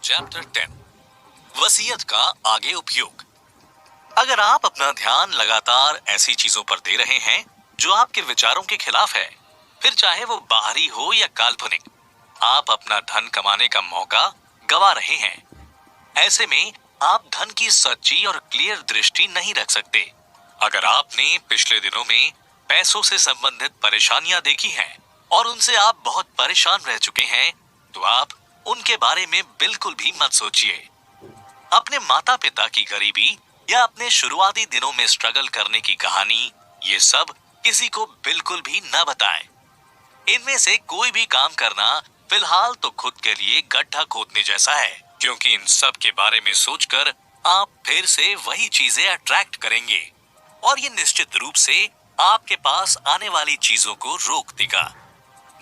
Chapter 10 वसीयत का आगे उपयोग। अगर आप अपना ध्यान लगातार ऐसी चीजों पर दे रहे हैं जो आपके विचारों के खिलाफ है, फिर चाहे वो बाहरी हो या काल्पनिक, आप अपना धन कमाने का मौका गवा रहे हैं। ऐसे में आप धन की सच्ची और क्लियर दृष्टि नहीं रख सकते। अगर आपने पिछले दिनों में पैसों से संबंधित परेशानियां देखी हैं और उनसे आप बहुत परेशान रह चुके हैं, तो आप उनके बारे में बिल्कुल भी मत सोचिए। अपने माता पिता की गरीबी या अपने शुरुआती दिनों में स्ट्रगल करने की कहानी, ये सब किसी को बिल्कुल भी न बताएं। इनमें से कोई भी काम करना फिलहाल तो खुद के लिए गड्ढा खोदने जैसा है, क्योंकि इन सब के बारे में सोचकर आप फिर से वही चीजें अट्रैक्ट करेंगे और ये निश्चित रूप से आपके पास आने वाली चीजों को रोक देगा।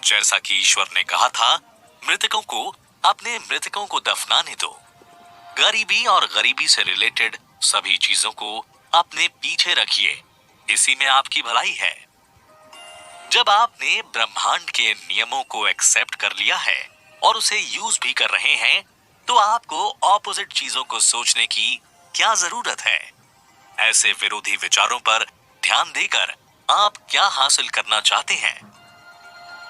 जैसा कि ईश्वर ने कहा था, मृतकों को अपने मृतकों को दफनाने दो। गरीबी और गरीबी से रिलेटेड सभी चीजों को अपने पीछे रखिए, इसी में आपकी भलाई है। जब आपने ब्रह्मांड के नियमों को एक्सेप्ट कर लिया है और उसे यूज भी कर रहे हैं, तो आपको ऑपोजिट चीजों को सोचने की क्या जरूरत है। ऐसे विरोधी विचारों पर ध्यान देकर आप क्या हासिल करना चाहते हैं।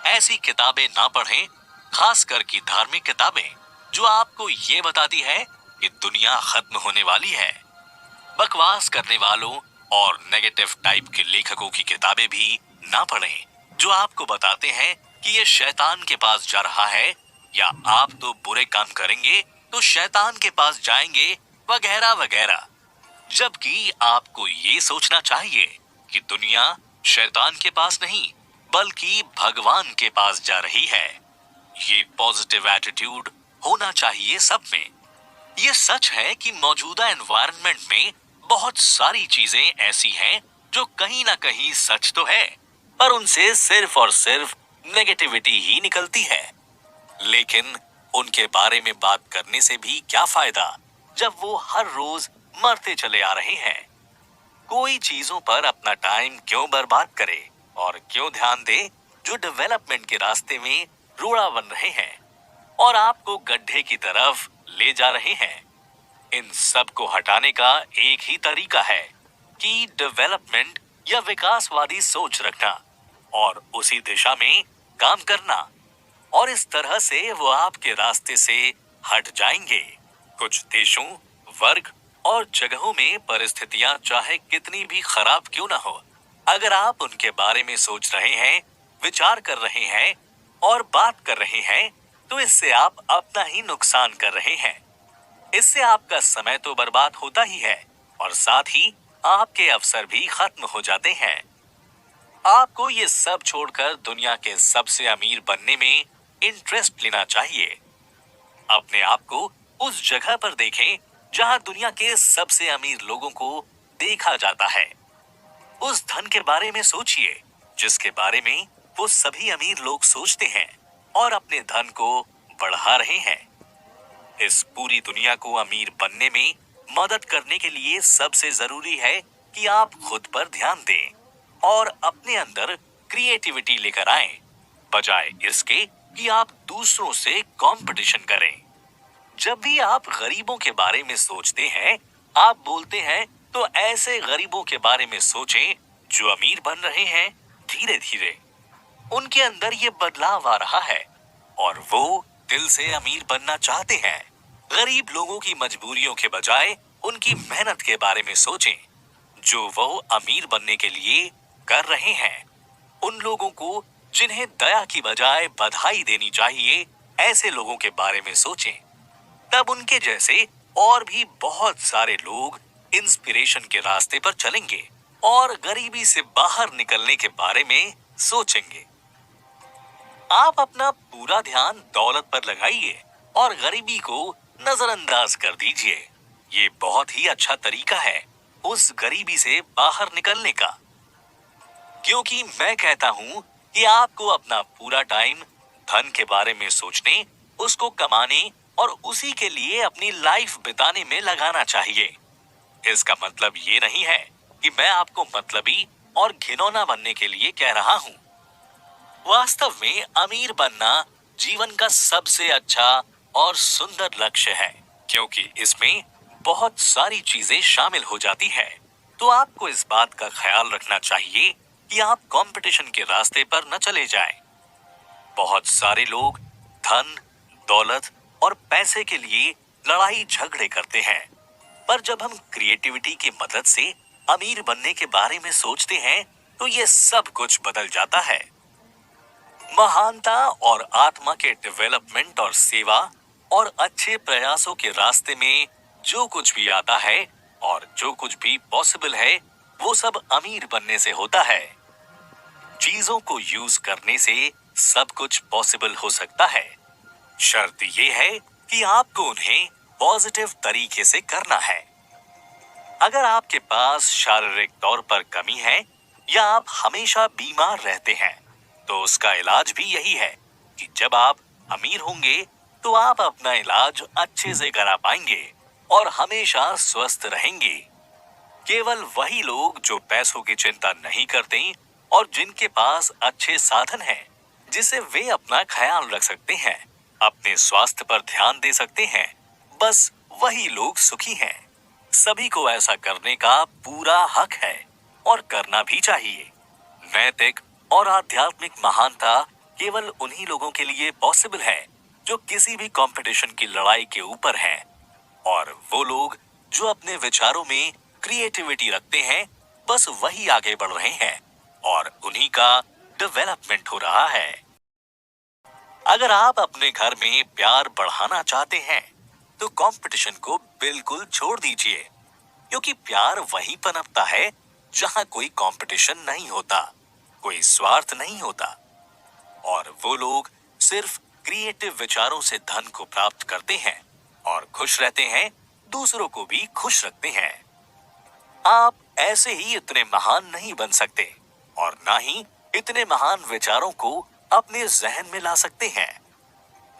ऐसी किताबें ना पढ़ें, खासकर की धार्मिक किताबें जो आपको ये बताती है कि दुनिया खत्म होने वाली है। बकवास करने वालों और नेगेटिव टाइप के लेखकों की किताबें भी ना पढ़ें जो आपको बताते हैं कि ये शैतान के पास जा रहा है, या आप तो बुरे काम करेंगे तो शैतान के पास जाएंगे, वगैरह वगैरह। जबकि आपको ये सोचना चाहिए कि दुनिया शैतान के पास नहीं बल्कि भगवान के पास जा रही है। ये पॉजिटिव एटीट्यूड होना चाहिए सब में। ये सच है कि मौजूदा एनवायरनमेंट में बहुत सारी चीजें ऐसी हैं जो कहीं ना कहीं सच तो है, पर उनसे सिर्फ और सिर्फ नेगेटिविटी ही निकलती है। लेकिन उनके बारे में बात करने से भी क्या फायदा जब वो हर रोज मरते चले आ रहे हैं। कोई चीजों पर अपना टाइम क्यों बर्बाद करे और क्यों ध्यान दे जो डेवलपमेंट के रास्ते में रोड़ा बन रहे हैं और आपको गड्ढे की तरफ ले जा रहे हैं। इन सब को हटाने का एक ही तरीका है कि डेवलपमेंट या विकासवादी सोच रखना और उसी दिशा में काम करना, और इस तरह से वो आपके रास्ते से हट जाएंगे। कुछ देशों, वर्ग और जगहों में परिस्थितियां चाहे कितनी भी खराब क्यों ना हो, अगर आप उनके बारे में सोच रहे हैं, विचार कर रहे हैं और बात कर रहे हैं, तो इससे आप अपना ही नुकसान कर रहे हैं। इससे आपका समय तो बर्बाद होता ही है और साथ ही आपके अवसर भी खत्म हो जाते हैं। आपको ये सब छोड़कर दुनिया के सबसे अमीर बनने में इंटरेस्ट लेना चाहिए। अपने आप को उस जगह पर देखें जहां दुनिया के सबसे अमीर लोगों को देखा जाता है। उस धन के बारे में सोचिए जिसके बारे में वो सभी अमीर लोग सोचते हैं और अपने धन को बढ़ा रहे हैं। इस पूरी दुनिया को अमीर बनने में मदद करने के लिए सबसे जरूरी है कि आप खुद पर ध्यान दें और अपने अंदर क्रिएटिविटी लेकर आएं, बजाय इसके कि आप दूसरों से कंपटीशन करें। जब भी आप गरीबों के बारे में सोचते हैं, आप बोलते हैं, तो ऐसे गरीबों के बारे में सोचें जो अमीर बन रहे हैं। धीरे धीरे उनके अंदर ये बदलाव आ रहा है और वो दिल से अमीर बनना चाहते हैं। गरीब लोगों की मजबूरियों के बजाय उनकी मेहनत के बारे में सोचें जो वो अमीर बनने के लिए कर रहे हैं। उन लोगों को जिन्हें दया की बजाय बधाई देनी चाहिए, ऐसे लोगों के बारे में सोचें। तब उनके जैसे और भी बहुत सारे लोग इंस्पिरेशन के रास्ते पर चलेंगे और गरीबी से बाहर निकलने के बारे में सोचेंगे। आप अपना पूरा ध्यान दौलत पर लगाइए और गरीबी को नजरअंदाज कर दीजिए। ये बहुत ही अच्छा तरीका है उस गरीबी से बाहर निकलने का, क्योंकि मैं कहता हूं कि आपको अपना पूरा टाइम धन के बारे में सोचने, उसको कमाने और उसी के लिए अपनी लाइफ बिताने में लगाना चाहिए। इसका मतलब ये नहीं है कि मैं आपको मतलबी और घिनौना बनने के लिए कह रहा हूं। वास्तव में अमीर बनना जीवन का सबसे अच्छा और सुंदर लक्ष्य है, क्योंकि इसमें बहुत सारी चीजें शामिल हो जाती है। तो आपको इस बात का ख्याल रखना चाहिए कि आप कंपटीशन के रास्ते पर न चले जाएं। बहुत सारे लोग धन, दौलत और पैसे के लिए लड़ाई झगड़े करते हैं, पर जब हम क्रिएटिविटी की मदद से अमीर बनने के बारे में सोचते हैं, तो ये सब कुछ बदल जाता है। महानता और आत्मा के डेवलपमेंट और सेवा और अच्छे प्रयासों के रास्ते में जो कुछ भी आता है और जो कुछ भी पॉसिबल है, वो सब अमीर बनने से होता है। चीजों को यूज करने से सब कुछ पॉसिबल हो सकता है। शर्त ये है कि आपको उन्हें पॉजिटिव तरीके से करना है। अगर आपके पास शारीरिक तौर पर कमी है या आप हमेशा बीमार रहते हैं, तो उसका इलाज भी यही है कि जब आप अमीर होंगे तो आप अपना इलाज अच्छे से करा पाएंगे और हमेशा स्वस्थ रहेंगे। केवल वही लोग जो पैसों की चिंता नहीं करते और जिनके पास अच्छे साधन हैं, जिसे वे अपना ख्याल रख सकते हैं, अपने स्वास्थ्य पर ध्यान दे सकते हैं, बस वही लोग सुखी हैं। सभी को ऐसा करने का पूरा हक है और करना भी चाहिए। नैतिक और आध्यात्मिक महानता केवल उन्हीं लोगों के लिए पॉसिबल है जो किसी भी कंपटीशन की लड़ाई के ऊपर हैं, और वो लोग जो अपने विचारों में क्रिएटिविटी रखते हैं, बस वही आगे बढ़ रहे हैं और उन्हीं का डेवलपमेंट हो रहा है। अगर आप अपने घर में प्यार बढ़ाना चाहते हैं, तो कंपटीशन को बिल्कुल छोड़ दीजिए, क्योंकि प्यार वहीं पनपता है जहां कोई कंपटीशन नहीं होता, कोई स्वार्थ नहीं होता, और वो लोग सिर्फ क्रिएटिव विचारों से धन को प्राप्त करते हैं और खुश रहते हैं, दूसरों को भी खुश रखते हैं। आप ऐसे ही इतने महान नहीं बन सकते और ना ही इतने महान विचारों को अपने जहन में ला सकते हैं,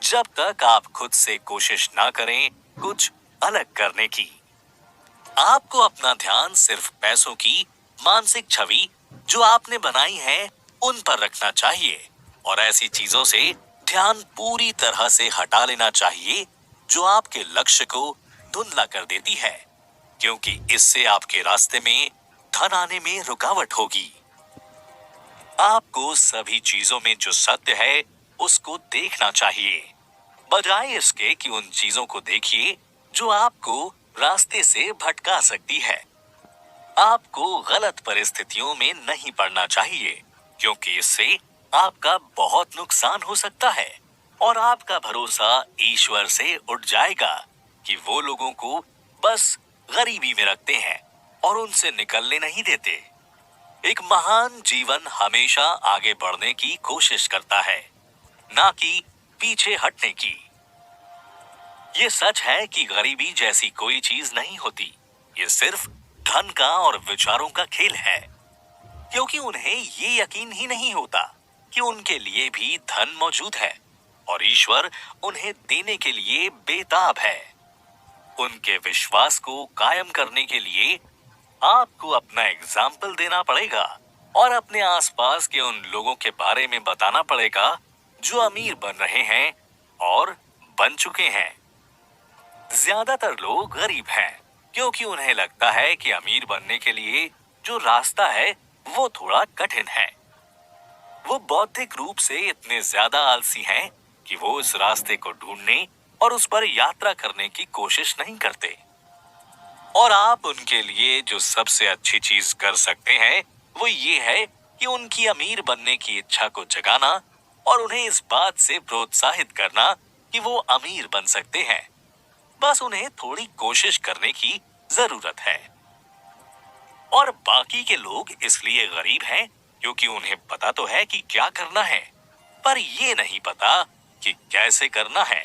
जब तक आप खुद से कोशिश ना करें कुछ अलग करने की। आपको अपना ध्यान सिर्फ पैसों की मानसिक छवि जो आपने बनाई है उन पर रखना चाहिए, और ऐसी चीजों से ध्यान पूरी तरह से हटा लेना चाहिए जो आपके लक्ष्य को धुंधला कर देती है, क्योंकि इससे आपके रास्ते में धन आने में रुकावट होगी। आपको सभी चीजों में जो सत्य है उसको देखना चाहिए, बजाय इसके कि उन चीजों को देखिए जो आपको रास्ते से भटका सकती है। आपको गलत परिस्थितियों में नहीं पड़ना चाहिए, क्योंकि इससे आपका बहुत नुकसान हो सकता है और आपका भरोसा ईश्वर से उठ जाएगा कि वो लोगों को बस गरीबी में रखते हैं और उनसे निकलने नहीं देते। एक महान जीवन हमेशा आगे बढ़ने की कोशिश करता है, ना कि पीछे हटने की। ये सच है कि गरीबी जैसी कोई चीज नहीं होती, ये सिर्फ धन का और विचारों का खेल है, क्योंकि उन्हें ये यकीन ही नहीं होता कि उनके लिए भी धन मौजूद है और ईश्वर उन्हें देने के लिए बेताब है। उनके विश्वास को कायम करने के लिए आपको अपना एग्जाम्पल देना पड़ेगा और अपने आसपास के उन लोगों के बारे में बताना पड़ेगा जो अमीर बन रहे हैं और बन चुके हैं। ज्यादातर लोग गरीब हैं क्योंकि उन्हें लगता है कि अमीर बनने के लिए जो रास्ता है वो थोड़ा कठिन है। वो बौद्धिक रूप से इतने ज्यादा आलसी हैं कि वो इस रास्ते को ढूंढने और उस पर यात्रा करने की कोशिश नहीं करते। और आप उनके लिए जो सबसे अच्छी चीज कर सकते हैं वो ये है कि उनकी अमीर बनने की इच्छा को जगाना और उन्हें इस बात से प्रोत्साहित करना कि वो अमीर बन सकते हैं। बस उन्हें थोड़ी कोशिश करने की जरूरत है। और बाकी के लोग इसलिए गरीब हैं क्योंकि उन्हें पता तो है कि क्या करना है, पर ये नहीं पता कि कैसे करना है।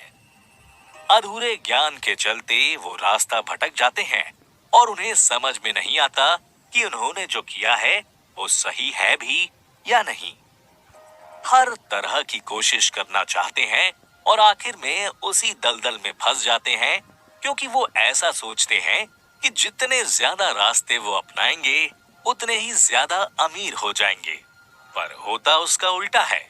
अधूरे ज्ञान के चलते वो रास्ता भटक जाते हैं और उन्हें समझ में नहीं आता कि उन्होंने जो किया है वो सही है भी या नहीं। हर तरह की कोशिश करना चाहते हैं और आखिर में उसी दलदल में फंस जाते हैं, क्योंकि वो ऐसा सोचते हैं कि जितने ज्यादा रास्ते वो अपनाएंगे उतने ही ज्यादा अमीर हो जाएंगे, पर होता उसका उल्टा है।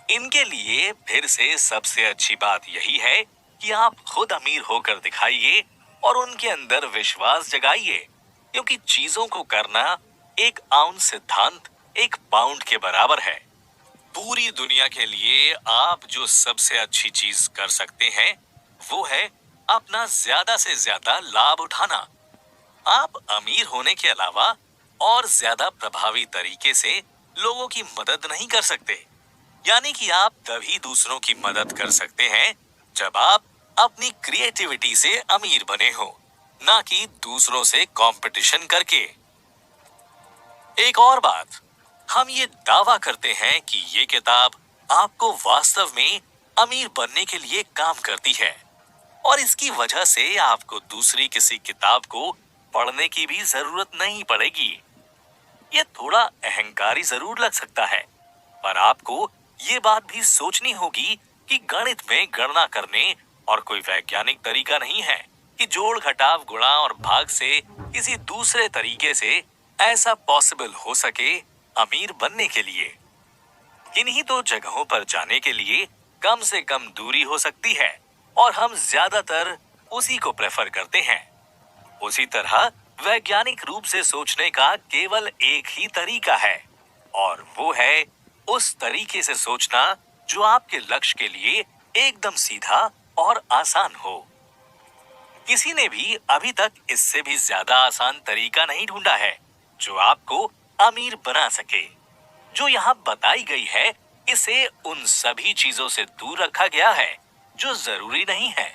इनके लिए फिर से सबसे अच्छी बात यही है कि आप खुद अमीर होकर दिखाइए और उनके अंदर विश्वास जगाइए, क्योंकि चीजों को करना एक आउंस सिद्धांत एक पाउंड के बराबर है। पूरी दुनिया के लिए आप जो सबसे अच्छी चीज कर सकते हैं वो है अपना ज्यादा से ज्यादा लाभ उठाना। आप अमीर होने के अलावा और ज्यादा प्रभावी तरीके से लोगों की मदद नहीं कर सकते। यानी कि आप तभी दूसरों की मदद कर सकते हैं जब आप अपनी क्रिएटिविटी से अमीर बने हो, ना कि दूसरों से कंपटीशन करके। एक और बात, हम ये दावा करते हैं कि ये किताब आपको वास्तव में अमीर बनने के लिए काम करती है, और इसकी वजह से आपको दूसरी किसी किताब को पढ़ने की भी जरूरत नहीं पड़ेगी। ये थोड़ा अहंकारी जरूर लग सकता है, पर आपको ये बात भी सोचनी होगी कि गणित में गणना करने और कोई वैज्ञानिक तरीका नहीं है कि जोड़ घटाव गुणा और भाग से किसी दूसरे तरीके से ऐसा पॉसिबल हो सके अमीर बनने के लिए। किन्हीं तो जगहों पर जाने के लिए कम से कम दूरी हो सकती है और हम ज्यादातर उसी को प्रेफर करते हैं। उसी तरह वैज्ञानिक रूप से सोचने का केवल एक ही तरीका है, और वो है उस तरीके से सोचना जो आपके लक्ष्य के लिए एकदम सीधा और आसान हो। किसी ने भी अभी तक इससे भी ज्यादा आसान तरीका नहीं ढूंढा है जो आपको अमीर बना सके। जो यहाँ बताई गई है, इसे उन सभी चीजों से दूर रखा गया है जो जरूरी नहीं है।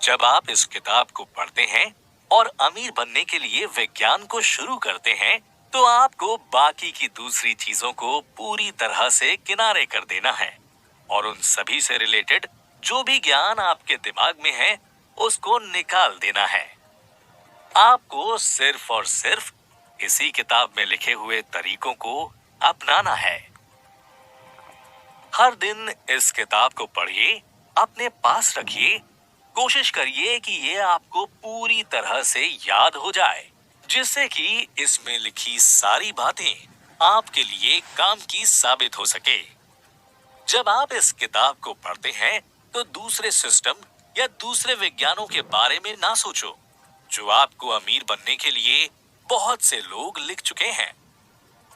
जब आप इस किताब को पढ़ते हैं और अमीर बनने के लिए विज्ञान को शुरू करते हैं, तो आपको बाकी की दूसरी चीजों को पूरी तरह से किनारे कर देना है और उन सभी से रिलेटेड जो भी ज्ञान आपके दिमाग में है उसको निकाल देना है। आपको सिर्फ और सिर्फ इसी किताब में लिखे हुए तरीकों को अपनाना है। हर दिन इस किताब को पढ़िए, अपने पास रखिए, कोशिश करिए कि ये आपको पूरी तरह से याद हो जाए, जिससे कि इसमें लिखी सारी बातें आपके लिए काम की साबित हो सके। जब आप इस किताब को पढ़ते हैं तो दूसरे सिस्टम या दूसरे विज्ञानों के बारे में ना सोचो जो आपको अमीर बनने के लिए बहुत से लोग लिख चुके हैं,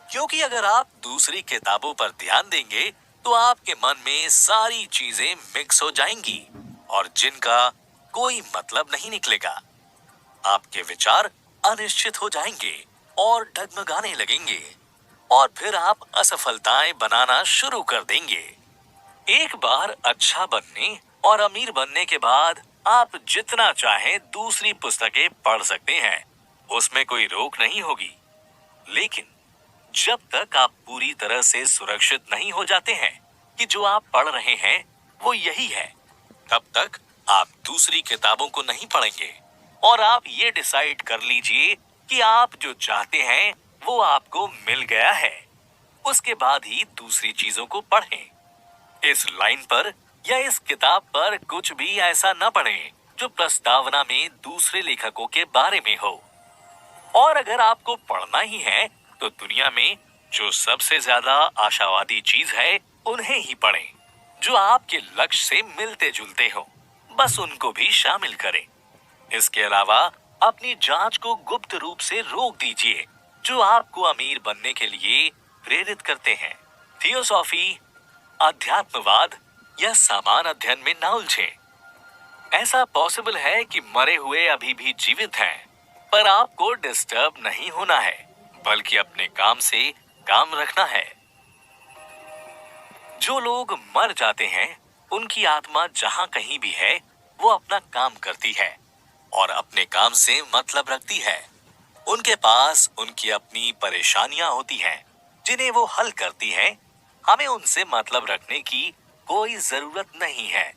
क्योंकि अगर आप दूसरी किताबों पर ध्यान देंगे तो आपके मन में सारी चीजें मिक्स हो जाएंगी और जिनका कोई मतलब नहीं निकलेगा। आपके विचार अनिश्चित हो जाएंगे और डगमगाने लगेंगे, और फिर आप असफलताएं बनाना शुरू कर देंगे। एक बार अच्छा बनने और अमीर बनने के बाद आप जितना चाहें दूसरी पुस्तकें पढ़ सकते हैं, उसमें कोई रोक नहीं होगी। लेकिन जब तक आप पूरी तरह से सुरक्षित नहीं हो जाते हैं कि जो आप पढ़ रहे हैं वो यही है, तब तक आप दूसरी किताबों को नहीं पढ़ेंगे। और आप ये डिसाइड कर लीजिए कि आप जो चाहते हैं वो आपको मिल गया है, उसके बाद ही दूसरी चीजों को पढ़ें। इस लाइन पर या इस किताब पर कुछ भी ऐसा न पढ़ें जो प्रस्तावना में दूसरे लेखकों के बारे में हो। और अगर आपको पढ़ना ही है तो दुनिया में जो सबसे ज्यादा आशावादी चीज है उन्हें ही पढ़ें, जो आपके लक्ष्य से मिलते जुलते हो, बस उनको भी शामिल करें। इसके अलावा अपनी जांच को गुप्त रूप से रोक दीजिए जो आपको अमीर बनने के लिए प्रेरित करते हैं। थियोसॉफी, अध्यात्मवाद या समान अध्ययन में ना उलझें। ऐसा पॉसिबल है कि मरे हुए अभी भी जीवित हैं, पर आपको डिस्टर्ब नहीं होना है, बल्कि अपने काम से काम रखना है। जो लोग मर जाते हैं उनकी आत्मा जहां कहीं भी है वो अपना काम करती है और अपने काम से मतलब रखती है। उनके पास उनकी अपनी परेशानियां होती हैं जिन्हें वो हल करती हैं। हमें उनसे मतलब रखने की कोई जरूरत नहीं है।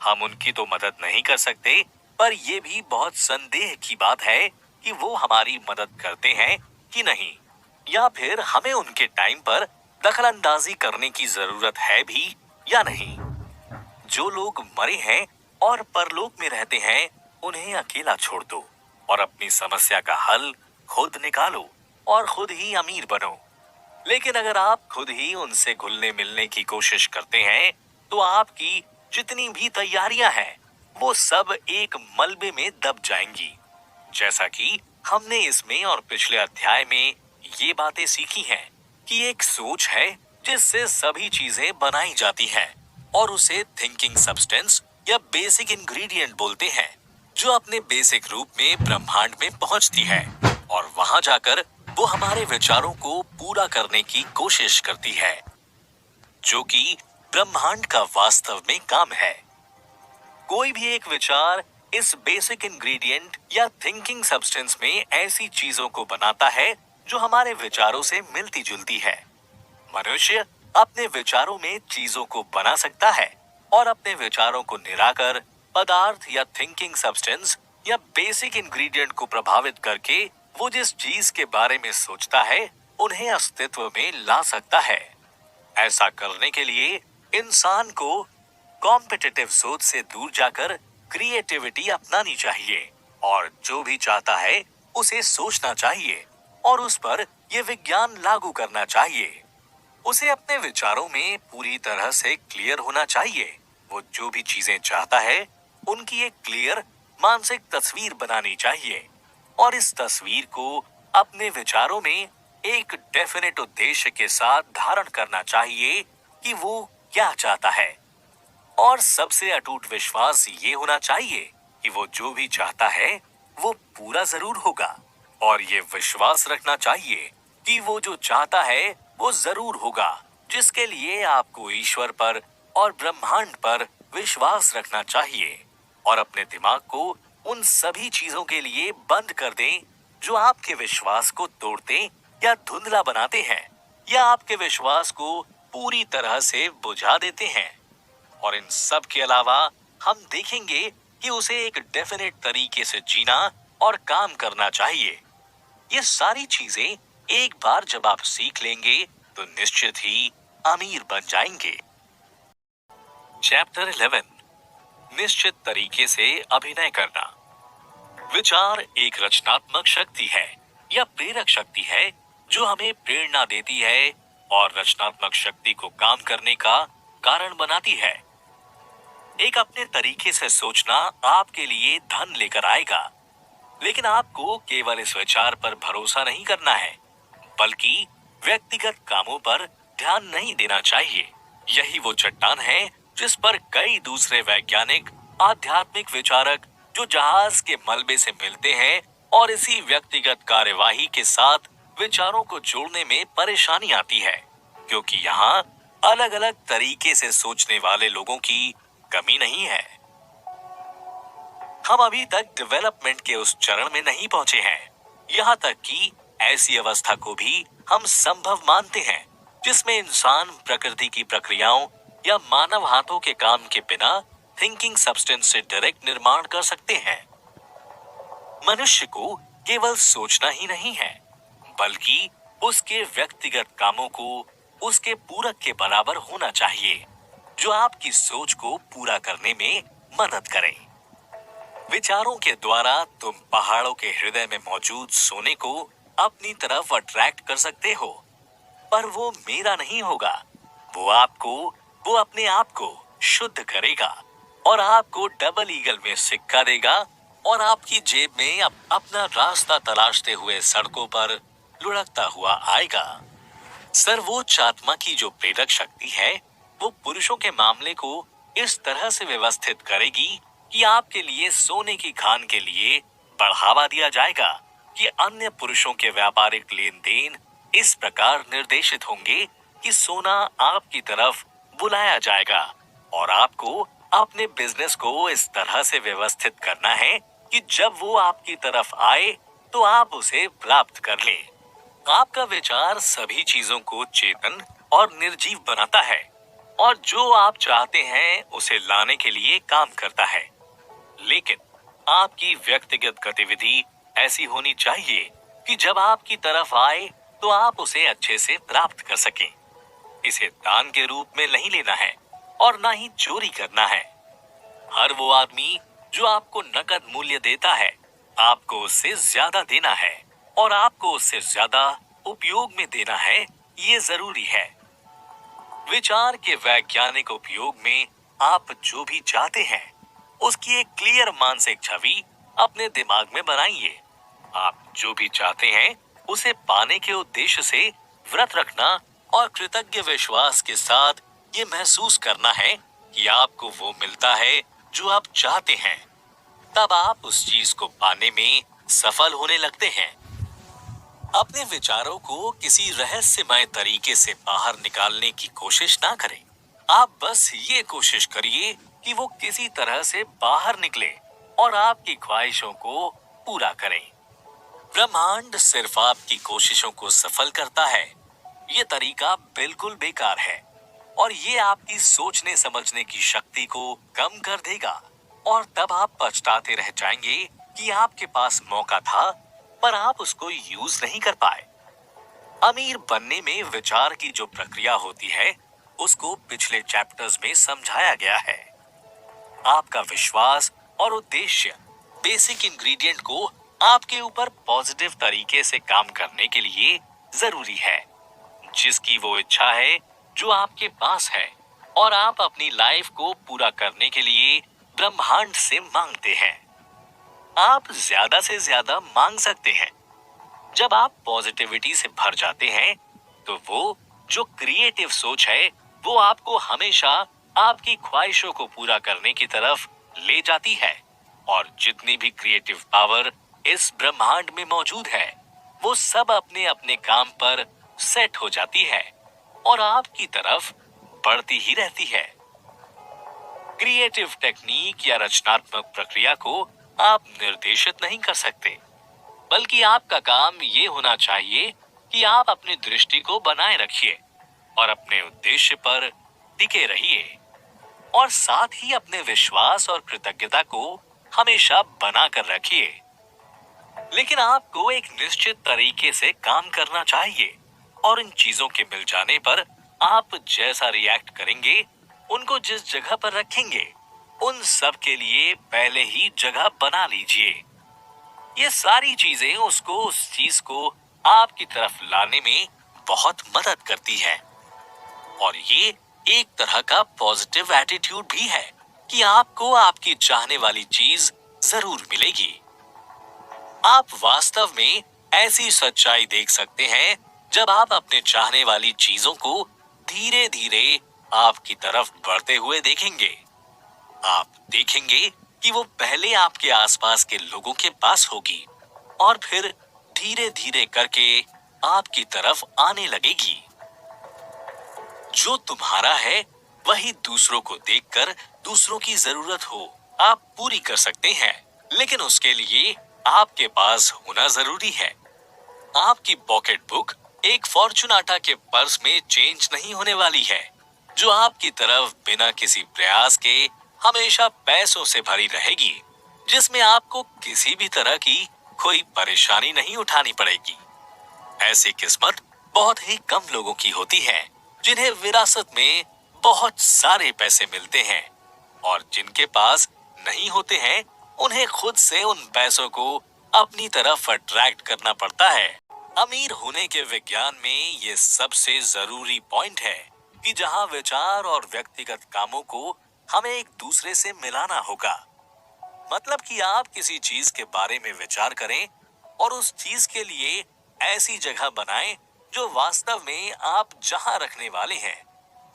हम उनकी तो मदद नहीं कर सकते, पर यह भी बहुत संदेह की बात है कि वो हमारी मदद करते हैं कि नहीं, या फिर हमें उनके टाइम पर दखलंदाजी करने की जरूरत है भी या नहीं। जो लोग मरे हैं और परलोक में रहते हैं उन्हें अकेला छोड़ दो और अपनी समस्या का हल खुद निकालो और खुद ही अमीर बनो। लेकिन अगर आप खुद ही उनसे घुलने मिलने की कोशिश करते हैं तो आपकी जितनी भी तैयारियां हैं वो सब एक मलबे में दब जाएंगी। जैसा कि हमने इसमें और पिछले अध्याय में ये बातें सीखी हैं कि एक सोच है जिससे सभी चीजें बनाई जाती हैं और उसे थिंकिंग सब्सटेंस या बेसिक इंग्रेडिएंट बोलते हैं, जो अपने बेसिक रूप में ब्रह्मांड में पहुंचती है और वहां जाकर वो हमारे विचारों को पूरा करने की कोशिश करती है, जो कि ब्रह्मांड का वास्तव में काम है। कोई भी एक विचार इस बेसिक इंग्रेडिएंट या थिंकिंग सब्सटेंस में ऐसी चीजों को बनाता है जो हमारे विचारों से मिलती जुलती है। मनुष्य अपने विचारों में चीजों को बना सकता है और अपने विचारों को निराकर पदार्थ या थिंकिंग सब्सटेंस या बेसिक इंग्रेडिएंट को प्रभावित करके वो जिस चीज के बारे में सोचता है उन्हें अस्तित्व में ला सकता है। ऐसा करने के लिए इंसान को कॉम्पिटिटिव सोच से दूर जाकर क्रिएटिविटी अपनानी चाहिए और जो भी चाहता है उसे सोचना चाहिए और उस पर यह विज्ञान लागू करना चाहिए। उसे अपने विचारों में पूरी तरह से क्लियर होना चाहिए। वो जो भी चीजें चाहता है उनकी एक क्लियर मानसिक तस्वीर बनानी चाहिए और इस तस्वीर को अपने विचारों में एक डेफिनेट उद्देश्य के साथ धारण करना चाहिए कि वो क्या चाहता है। और सबसे अटूट विश्वास ये होना चाहिए कि वो जो भी चाहता है वो पूरा जरूर होगा और ये विश्वास रखना चाहिए कि वो जो चाहता है वो जरूर होगा, जिसके लिए आपको ईश्वर पर और ब्रह्मांड पर विश्वास रखना चाहिए और अपने दिमाग को उन सभी चीजों के लिए बंद कर दें जो आपके विश्वास को तोड़ते या धुंधला बनाते हैं या आपके विश्वास को पूरी तरह से बुझा देते हैं। और इन सब के अलावा हम देखेंगे कि उसे एक डेफिनेट तरीके से जीना और काम करना चाहिए। ये सारी चीजें एक बार जब आप सीख लेंगे तो निश्चित ही अमीर बन जाएंगे। चैप्टर 11, निश्चित तरीके से अभिनय करना। विचार एक रचनात्मक शक्ति है या प्रेरक शक्ति है जो हमें प्रेरणा देती है और रचनात्मक शक्ति को काम करने का कारण बनाती है। एक अपने तरीके से सोचना आपके लिए धन लेकर आएगा, लेकिन आपको केवल इस विचार पर भरोसा नहीं करना है, बल्कि व्यक्तिगत कामों पर ध्यान नहीं देना चाहिए। यही वो चट्टान है जिस पर कई दूसरे वैज्ञानिक, आध्यात्मिक विचारक जो जहाज के मलबे से मिलते हैं और इसी व्यक्तिगत कार्यवाही के साथ विचारों को जोड़ने में परेशानी आती है, क्योंकि यहाँ अलग अलग तरीके से सोचने वाले लोगों की कमी नहीं है। हम अभी तक डेवलपमेंट के उस चरण में नहीं पहुंचे हैं, यहाँ तक कि ऐसी अवस्था को भी हम संभव मानते हैं जिसमें इंसान प्रकृति की प्रक्रियाओं या मानव हाथों के काम के बिना थिंकिंग सब्सटेंस से डायरेक्ट निर्माण कर सकते हैं। मनुष्य को केवल सोचना ही नहीं है, बल्कि उसके व्यक्तिगत कामों को उसके पूरक के बराबर होना चाहिए, जो आपकी सोच को पूरा करने में मदद करें। विचारों के द्वारा तुम पहाड़ों के हृदय में मौजूद सोने को अपनी तरफ अट्रैक्ट कर सकते हो, पर वो मेरा नहीं होगा। वो अपने आप को शुद्ध करेगा और आपको डबल ईगल में सिक्का देगा और आपकी जेब में अपना रास्ता तलाशते हुए सड़कों पर लुढ़कता हुआ आएगा। सर्वोच्च आत्मा की जो प्रेरक शक्ति है वो पुरुषों के मामले को इस तरह से व्यवस्थित करेगी कि आपके लिए सोने की खान के लिए बढ़ावा दिया जाएगा कि अन्य पुरुषों के व्यापारिक लेन देन इस प्रकार निर्देशित होंगे कि सोना आपकी तरफ बुलाया जाएगा और आपको अपने बिजनेस को इस तरह से व्यवस्थित करना है कि जब वो आपकी तरफ आए तो आप उसे प्राप्त कर लें। आपका विचार सभी चीजों को चेतन और निर्जीव बनाता है और जो आप चाहते हैं उसे लाने के लिए काम करता है, लेकिन आपकी व्यक्तिगत गतिविधि ऐसी होनी चाहिए कि जब आपकी तरफ आए तो आप उसे अच्छे से प्राप्त कर सकें। इसे दान के रूप में नहीं लेना है और ना ही चोरी करना है। हर वो आदमी जो आपको नकद मूल्य देता है, आपको उससे ज्यादा देना है और आपको उससे ज्यादा उपयोग में देना है, ये जरूरी है। विचार के वैज्ञानिक उपयोग में आप जो भी चाहते हैं उसकी एक क्लियर मानसिक छवि अपने दिमाग में बनाइए। आप जो भी चाहते हैं उसे पाने के उद्देश्य से व्रत रखना और कृतज्ञ विश्वास के साथ ये महसूस करना है कि आपको वो मिलता है जो आप चाहते हैं। तब आप उस चीज को पाने में सफल होने लगते हैं। अपने विचारों को किसी रहस्यमय तरीके से बाहर निकालने की कोशिश ना करें। आप बस ये कोशिश करिए कि वो किसी तरह से बाहर निकले और आपकी ख्वाहिशों को पूरा करें। ब्रह्मांड सिर्फ आपकी कोशिशों को सफल करता है। ये तरीका बिल्कुल बेकार है और ये आपकी सोचने समझने की शक्ति को कम कर देगा और तब आप पछताते रह जाएंगे कि आपके पास मौका था पर आप उसको यूज नहीं कर पाए। अमीर बनने में विचार की जो प्रक्रिया होती है उसको पिछले चैप्टर्स में समझाया गया है। आपका विश्वास और उद्देश्य बेसिक इंग्रेडिएंट को आपके ऊपर पॉजिटिव तरीके से काम करने के लिए जरूरी है। जिसकी वो इच्छा है जो आपके पास है और आप अपनी लाइफ को पूरा करने के लिए ब्रह्मांड से मांगते हैं। आप ज्यादा से ज्यादा मांग सकते हैं। जब आप पॉजिटिविटी से भर जाते हैं तो वो जो क्रिएटिव सोच है वो आपको हमेशा आपकी ख्वाहिशों को पूरा करने की तरफ ले जाती है और जितनी भी क्रिएटिव पावर इस ब्रह्मांड में मौजूद है वो सब अपने अपने काम पर सेट हो जाती है और आपकी तरफ बढ़ती ही रहती है। क्रिएटिव टेक्निक या रचनात्मक प्रक्रिया को आप निर्देशित नहीं कर सकते, बल्कि आपका काम ये होना चाहिए कि आप अपनी दृष्टि को बनाए रखिए और अपने उद्देश्य पर टिके रहिए और साथ ही अपने विश्वास और कृतज्ञता को हमेशा बना कर रखिए। लेकिन आपको एक निश्चित तरीके से काम करना चाहिए और इन चीजों के मिल जाने पर आप जैसा रिएक्ट करेंगे, उनको जिस जगह पर रखेंगे, उन सब के लिए पहले ही जगह बना लीजिए। ये सारी चीजें उसको उस चीज को आपकी तरफ लाने में बहुत मदद करती है और ये एक तरह का पॉजिटिव एटीट्यूड भी है कि आपको आपकी चाहने वाली चीज जरूर मिलेगी। आप वास्तव में ऐसी सच्चाई देख सकते हैं जब आप अपने चाहने वाली चीजों को धीरे धीरे आपकी तरफ बढ़ते हुए देखेंगे। आप देखेंगे कि वो पहले आपके आसपास के लोगों के पास होगी और फिर धीरे धीरे करके आपकी तरफ आने लगेगी। जो तुम्हारा है वही दूसरों को देखकर दूसरों की जरूरत हो आप पूरी कर सकते हैं, लेकिन उसके लिए आपके पास होना जरूरी है। आपकी पॉकेट बुक एक फॉर्चूनाटा के पर्स में चेंज नहीं होने वाली है, जो आपकी तरफ बिना किसी प्रयास के हमेशा पैसों से भरी रहेगी, जिसमें आपको किसी भी तरह की कोई परेशानी नहीं उठानी पड़ेगी। ऐसी किस्मत बहुत ही कम लोगों की होती है जिन्हें विरासत में बहुत सारे पैसे मिलते हैं और जिनके पास नहीं होते हैं उन्हें खुद से उन पैसों को अपनी तरफ अट्रैक्ट करना पड़ता है। अमीर होने के विज्ञान में ये सबसे जरूरी पॉइंट है कि जहां विचार और व्यक्तिगत कामों को हमें एक दूसरे से मिलाना होगा। मतलब कि आप किसी चीज के बारे में विचार करें और उस चीज के लिए ऐसी जगह बनाएं जो वास्तव में आप जहां रखने वाले हैं।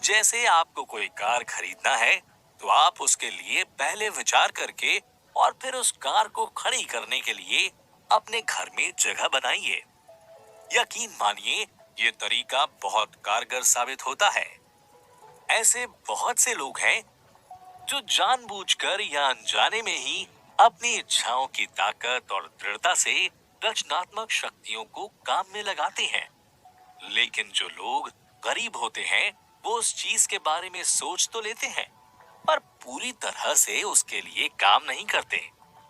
जैसे आपको कोई कार खरीदना है तो आप उसके लिए पहले विचार करके और फिर उस कार को खड़ी करने के लिए अपने घर में जगह बनाइए। यकीन मानिए ये तरीका बहुत कारगर साबित होता है। ऐसे बहुत से लोग हैं जो जानबूझकर या अनजाने में ही अपनी इच्छाओं की ताकत और दृढ़ता से रचनात्मक शक्तियों को काम में लगाते हैं। लेकिन जो लोग गरीब होते हैं वो उस चीज के बारे में सोच तो लेते हैं पर पूरी तरह से उसके लिए काम नहीं करते।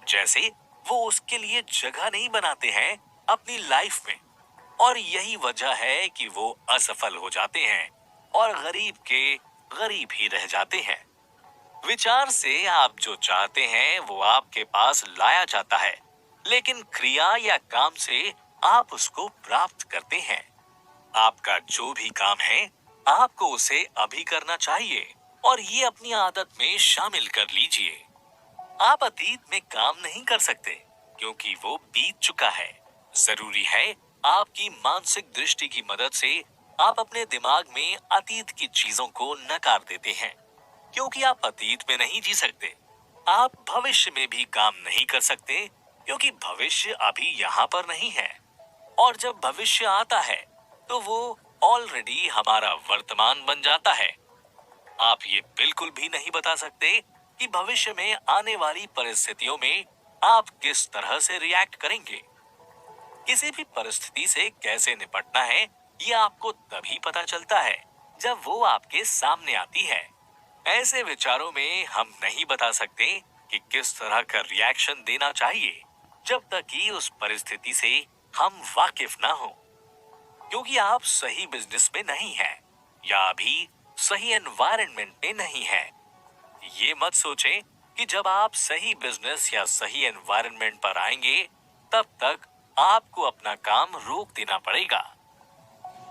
जैसे वो उसके लिए जगह नहीं बनाते हैं अपनी लाइफ में और यही वजह है कि वो असफल हो जाते हैं और गरीब के गरीब ही रह जाते हैं। विचार से आप जो चाहते हैं वो आपके पास लाया जाता है, लेकिन क्रिया या काम से आप उसको प्राप्त करते हैं। आपका जो भी काम है आपको उसे अभी करना चाहिए और ये अपनी आदत में शामिल कर लीजिए। आप अतीत में काम नहीं कर सकते क्योंकि वो बीत चुका है। जरूरी है आपकी मानसिक दृष्टि की मदद से आप अपने दिमाग में अतीत की चीजों को नकार देते हैं, क्योंकि आप अतीत में नहीं जी सकते। आप भविष्य में भी काम नहीं कर सकते क्योंकि भविष्य अभी यहाँ पर नहीं है। और जब भविष्य आता है तो वो ऑलरेडी हमारा वर्तमान बन जाता है। आप ये बिल्कुल भी नहीं बता सकते कि भविष्य में आने वाली परिस्थितियों में आप किस तरह से रिएक्ट करेंगे। किसी भी परिस्थिति से कैसे निपटना है ये आपको तभी पता चलता है जब वो आपके सामने आती है। ऐसे विचारों में हम नहीं बता सकते कि किस तरह का रिएक्शन देना चाहिए जब तक कि उस परिस्थिति से हम वाकिफ ना हो, क्योंकि आप सही बिजनेस में नहीं हैं या अभी सही एनवायरनमेंट में नहीं हैं। ये मत सोचें कि जब आप सही बिजनेस या सही एनवायरनमेंट पर आएंगे तब तक आपको अपना काम रोक देना पड़ेगा।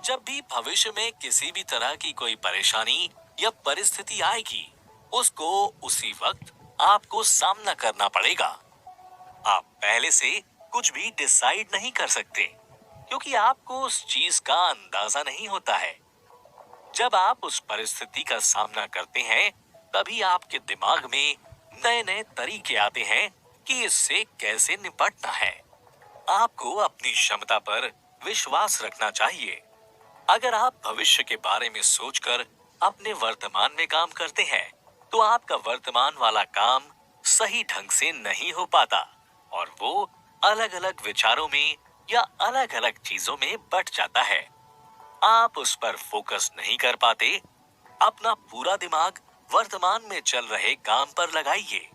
जब भी भविष्य में किसी भी तरह की कोई परेशानी या परिस्थिति आएगी, उसको उसी वक्त आपको सामना करना पड़ेगा। आप पहले से कुछ भी डिसाइड नहीं कर सकते क्योंकि आपको उस चीज का अंदाजा नहीं होता है। जब आप उस परिस्थिति का सामना करते हैं तभी आपके दिमाग में नए नए तरीके आते हैं कि इससे कैसे निपटना है। आपको अपनी क्षमता पर विश्वास रखना चाहिए। अगर आप भविष्य के बारे में सोचकर अपने वर्तमान में काम करते हैं तो आपका वर्तमान वाला काम सही ढंग से नहीं हो पाता और वो अलग अलग विचारों में या अलग अलग चीजों में बट जाता है। आप उस पर फोकस नहीं कर पाते। अपना पूरा दिमाग वर्तमान में चल रहे काम पर लगाइए।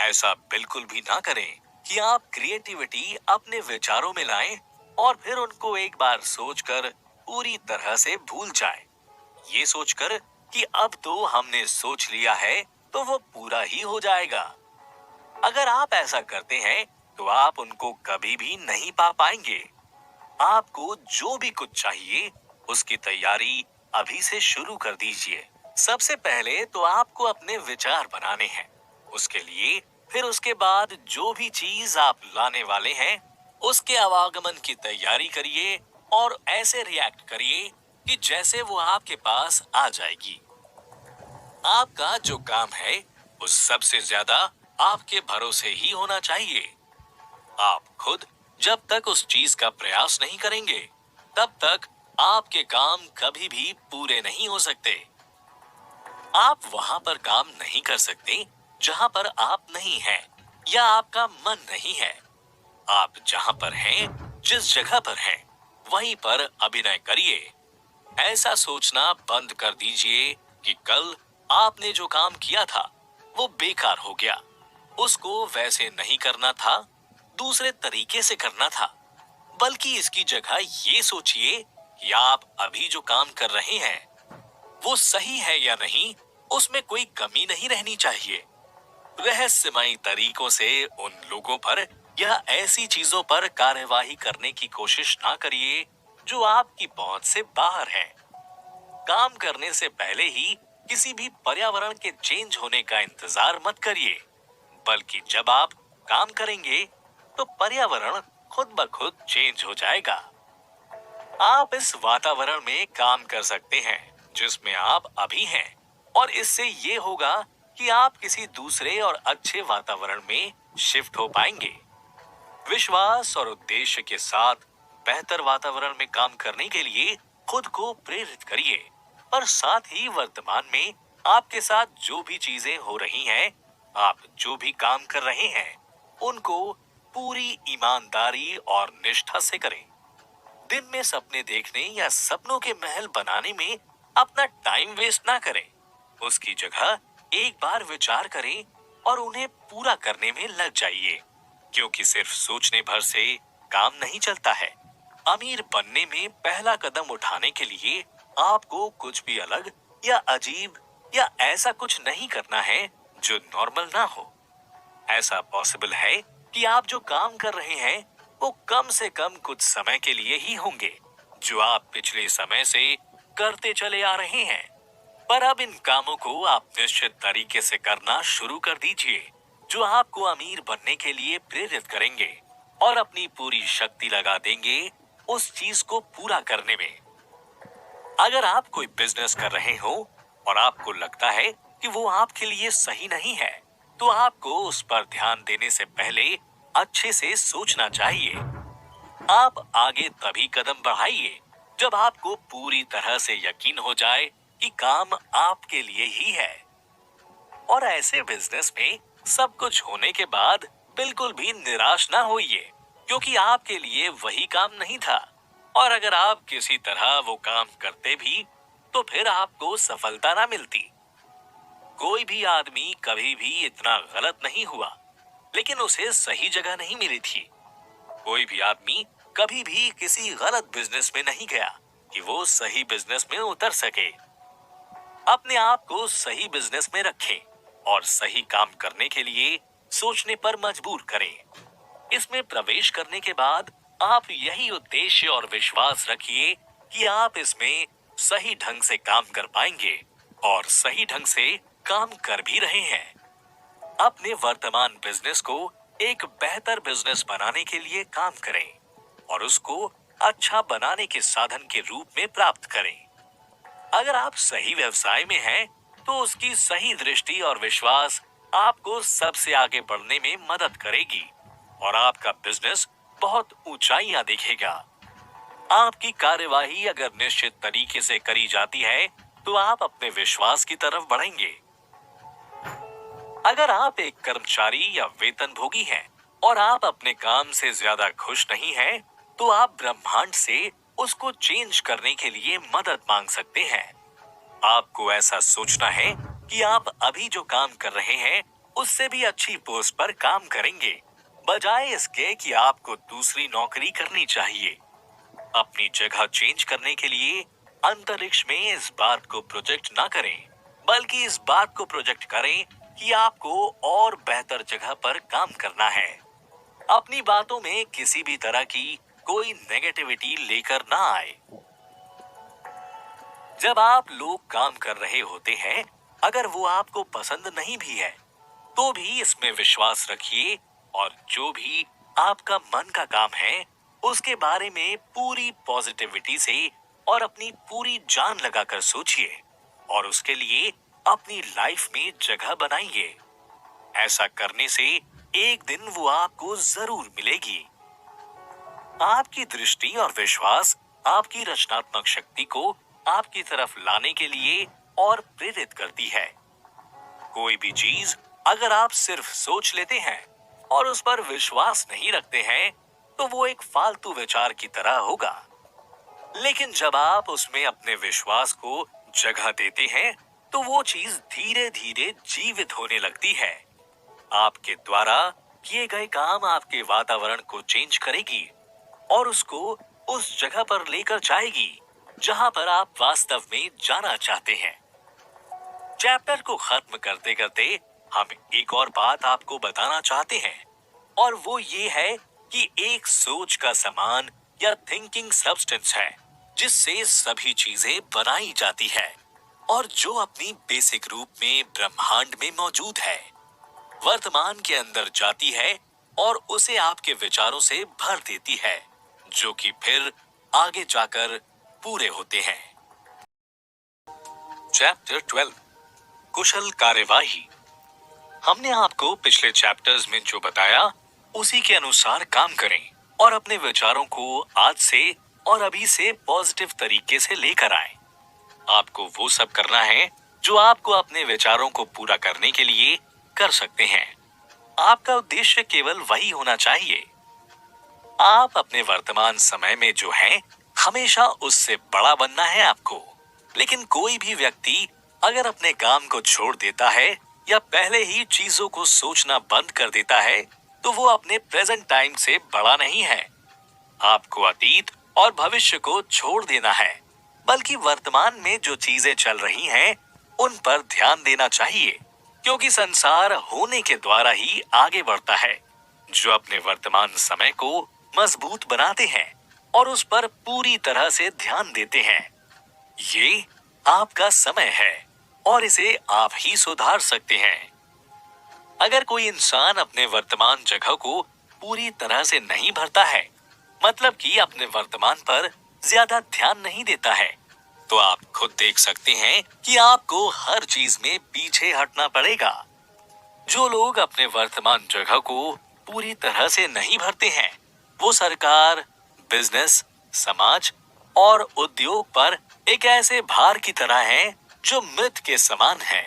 ऐसा बिल्कुल भी ना करें कि आप क्रिएटिविटी अपने विचारों में लाएं और फिर उनको एक बार सोचकर पूरी तरह से भूल जाएं। ये सोचकर कि अब तो हमने सोच लिया है तो वो पूरा ही हो जाएगा। अगर आप ऐसा करते हैं तो आप उनको कभी भी नहीं पा पाएंगे। आपको जो भी कुछ चाहिए उसकी तैयारी अभी से शुरू कर दीजिए। सबसे पहले तो आपको अपने विचार बनाने हैं। उसके लिए फिर उसके बाद जो भी चीज आप लाने वाले हैं उसके आवागमन की तैयारी करिए और ऐसे रिएक्ट करिए कि जैसे वो आपके पास आ जाएगी। आपका जो काम है उस सबसे ज्यादा आपके भरोसे ही होना चाहिए। आप खुद जब तक उस चीज का प्रयास नहीं करेंगे तब तक आपके काम कभी भी पूरे नहीं हो सकते। आप वहां पर काम नहीं कर सकते जहां पर आप नहीं हैं या आपका मन नहीं है। आप जहां पर हैं, जिस जगह पर हैं, वहीं पर अभिनय करिए। ऐसा सोचना बंद कर दीजिए कि कल आपने जो काम किया था वो बेकार हो गया। उसको वैसे नहीं करना था, दूसरे तरीके से करना था। बल्कि इसकी जगह ये सोचिए कि आप अभी जो काम कर रहे हैं वो सही है या नहीं, उसमें कोई कमी नहीं रहनी चाहिए। रहस्यमयी तरीकों से उन लोगों पर या ऐसी चीजों पर कार्यवाही करने की कोशिश ना करिए जो आपकी पहुंच से बाहर है। काम करने से पहले ही किसी भी पर्यावरण के चेंज होने का इंतजार मत करिए, बल्कि जब आप काम करेंगे तो पर्यावरण खुद ब खुद चेंज हो जाएगा। आप इस वातावरण में काम कर सकते हैं जिसमें आप अभी हैं और इससे ये होगा कि आप किसी दूसरे और अच्छे वातावरण में शिफ्ट हो पाएंगे। विश्वास और उद्देश्य के साथ बेहतर वातावरण में काम करने के लिए खुद को प्रेरित करिए और साथ ही वर्तमान में आपके साथ जो भी चीजें हो रही हैं, आप जो भी काम कर रहे हैं, उनको पूरी ईमानदारी और निष्ठा से करें। दिन में सपने देखने या सपनों के महल बनाने में अपना टाइम वेस्ट ना करें। उसकी जगह एक बार विचार करें और उन्हें पूरा करने में लग जाइए, क्योंकि सिर्फ सोचने भर से काम नहीं चलता है। अमीर बनने में पहला कदम उठाने के लिए आपको कुछ भी अलग या अजीब या ऐसा कुछ नहीं करना है जो नॉर्मल ना हो। ऐसा पॉसिबल है कि आप जो काम कर रहे हैं वो कम से कम कुछ समय के लिए ही होंगे, जो आप पिछले समय से करते चले आ रहे हैं। पर अब इन कामों को आप निश्चित तरीके से करना शुरू कर दीजिए, जो आपको अमीर बनने के लिए प्रेरित करेंगे और अपनी पूरी शक्ति लगा देंगे उस चीज को पूरा करने में। अगर आप कोई बिजनेस कर रहे हो और आपको लगता है कि वो आपके लिए सही नहीं है, तो आपको उस पर ध्यान देने से पहले अच्छे से सोचना चाहिए। आप आगे तभी कदम बढ़ाइए जब आपको पूरी तरह से यकीन हो जाए कि काम आपके लिए ही है। और ऐसे बिजनेस में सब कुछ होने के बाद बिल्कुल भी निराश ना होइए, क्योंकि आपके लिए वही काम नहीं था। और अगर आप किसी तरह वो काम करते भी, तो फिर आपको सफलता ना मिलती। कोई भी आदमी कभी भी इतना गलत नहीं हुआ, लेकिन उसे सही जगह नहीं मिली थी। कोई भी आदमी कभी भी किसी गलत बिजनेस में नहीं गया कि वो सही बिजनेस में उतर सके। अपने आप को सही बिजनेस में रखें और सही काम करने के लिए सोचने पर मजबूर करें। इसमें प्रवेश करने के बाद आप यही उद्देश्य और विश्वास रखिए कि आप इसमें सही ढंग से काम कर पाएंगे और सही ढंग से काम कर भी रहे हैं। अपने वर्तमान बिजनेस को एक बेहतर बिजनेस बनाने के लिए काम करें और उसको अच्छा बनाने के साधन के रूप में प्राप्त करें। अगर आप सही व्यवसाय में हैं, तो उसकी सही दृष्टि और विश्वास आपको सबसे आगे बढ़ने में मदद करेगी और आपका बिजनेस बहुत ऊंचाइयां देखेगा। आपकी कार्यवाही अगर निश्चित तरीके से करी जाती है, तो आप अपने विश्वास की तरफ बढ़ेंगे। अगर आप एक कर्मचारी या वेतनभोगी हैं और आप अपने काम से ज्यादा खुश नहीं हैं, तो आप ब्रह्मांड से उसको चेंज करने के लिए मदद मांग सकते हैं। आपको ऐसा सोचना है कि आप अभी जो काम कर रहे हैं, उससे भी अच्छी पोस्ट पर काम करेंगे, बजाय इसके कि आपको दूसरी नौकरी करनी चाहिए। अपनी जगह चेंज करने के लिए अंतरिक्ष में इस बात को प्रोजेक्ट ना करें, बल्कि इस बात को प्रोजेक्ट करें कि आपको और बेहतर जगह पर काम करना है। अपनी बातों में किसी भी तरह की कोई नेगेटिविटी लेकर ना आए। जब आप लोग काम कर रहे होते हैं, अगर वो आपको पसंद नहीं भी है, तो भी इसमें विश्वास रखिए और जो भी आपका मन का काम है, उसके बारे में पूरी पॉजिटिविटी से और अपनी पूरी जान लगाकर सोचिए और उसके लिए अपनी लाइफ में जगह बनाइए। ऐसा करने से एक दिन वो आपको जरूर मिलेगी। आपकी दृष्टि और विश्वास आपकी रचनात्मक शक्ति को आपकी तरफ लाने के लिए और प्रेरित करती है। कोई भी चीज अगर आप सिर्फ सोच लेते हैं और उस पर विश्वास नहीं रखते हैं, तो वो एक फालतू विचार की तरह होगा। लेकिन जब आप उसमें अपने विश्वास को जगह देते हैं, तो वो चीज धीरे धीरे जीवित होने लगती है। आपके द्वारा किए गए काम आपके वातावरण को चेंज करेगी और उसको उस जगह पर लेकर जाएगी जहां पर आप वास्तव में जाना चाहते हैं। चैप्टर को खत्म करते करते हम एक और बात आपको बताना चाहते हैं, और वो ये है कि एक सोच का सामान या थिंकिंग सब्सटेंस है जिससे सभी चीजें बनाई जाती है और जो अपनी बेसिक रूप में ब्रह्मांड में मौजूद है, वर्तमान के अंदर जाती है और उसे आपके विचारों से भर देती है, जो कि फिर आगे जाकर पूरे होते हैं। चैप्टर 12, कुशल कार्यवाही। हमने आपको पिछले चैप्टर्स में जो बताया, उसी के अनुसार काम करें और अपने विचारों को आज से और अभी से पॉजिटिव तरीके से लेकर आएं। आपको वो सब करना है जो आपको अपने विचारों को पूरा करने के लिए कर सकते हैं। आपका उद्देश्य केवल वही होना चाहिए। आप अपने वर्तमान समय में जो हैं, हमेशा उससे बड़ा बनना है आपको। लेकिन कोई भी व्यक्ति अगर अपने काम को छोड़ देता है या पहले ही चीजों को सोचना बंद कर देता है, तो वो अपने प्रेजेंट टाइम से बड़ा नहीं है। आपको अतीत और भविष्य को छोड़ देना है, बल्कि वर्तमान में जो चीजें चल रही हैं, उन पर ध्यान देना चाहिए, क्योंकि संसार होने के द्वारा ही आगे बढ़ता है। जो अपने वर्तमान समय को मजबूत बनाते हैं और उस पर पूरी तरह से ध्यान देते हैं। ये आपका समय है और इसे आप ही सुधार सकते हैं। अगर कोई इंसान अपने वर्तमान जगह को पूरी तरह से नहीं भरता है, मतलब कि अपने वर्तमान पर ज्यादा ध्यान नहीं देता है, तो आप खुद देख सकते हैं कि आपको हर चीज में पीछे हटना पड़ेगा। जो लोग अपने वर्तमान जगह को पूरी तरह से नहीं भरते हैं, वो सरकार, बिजनेस, समाज और उद्योग पर एक ऐसे भार की तरह हैं जो मृत के समान है।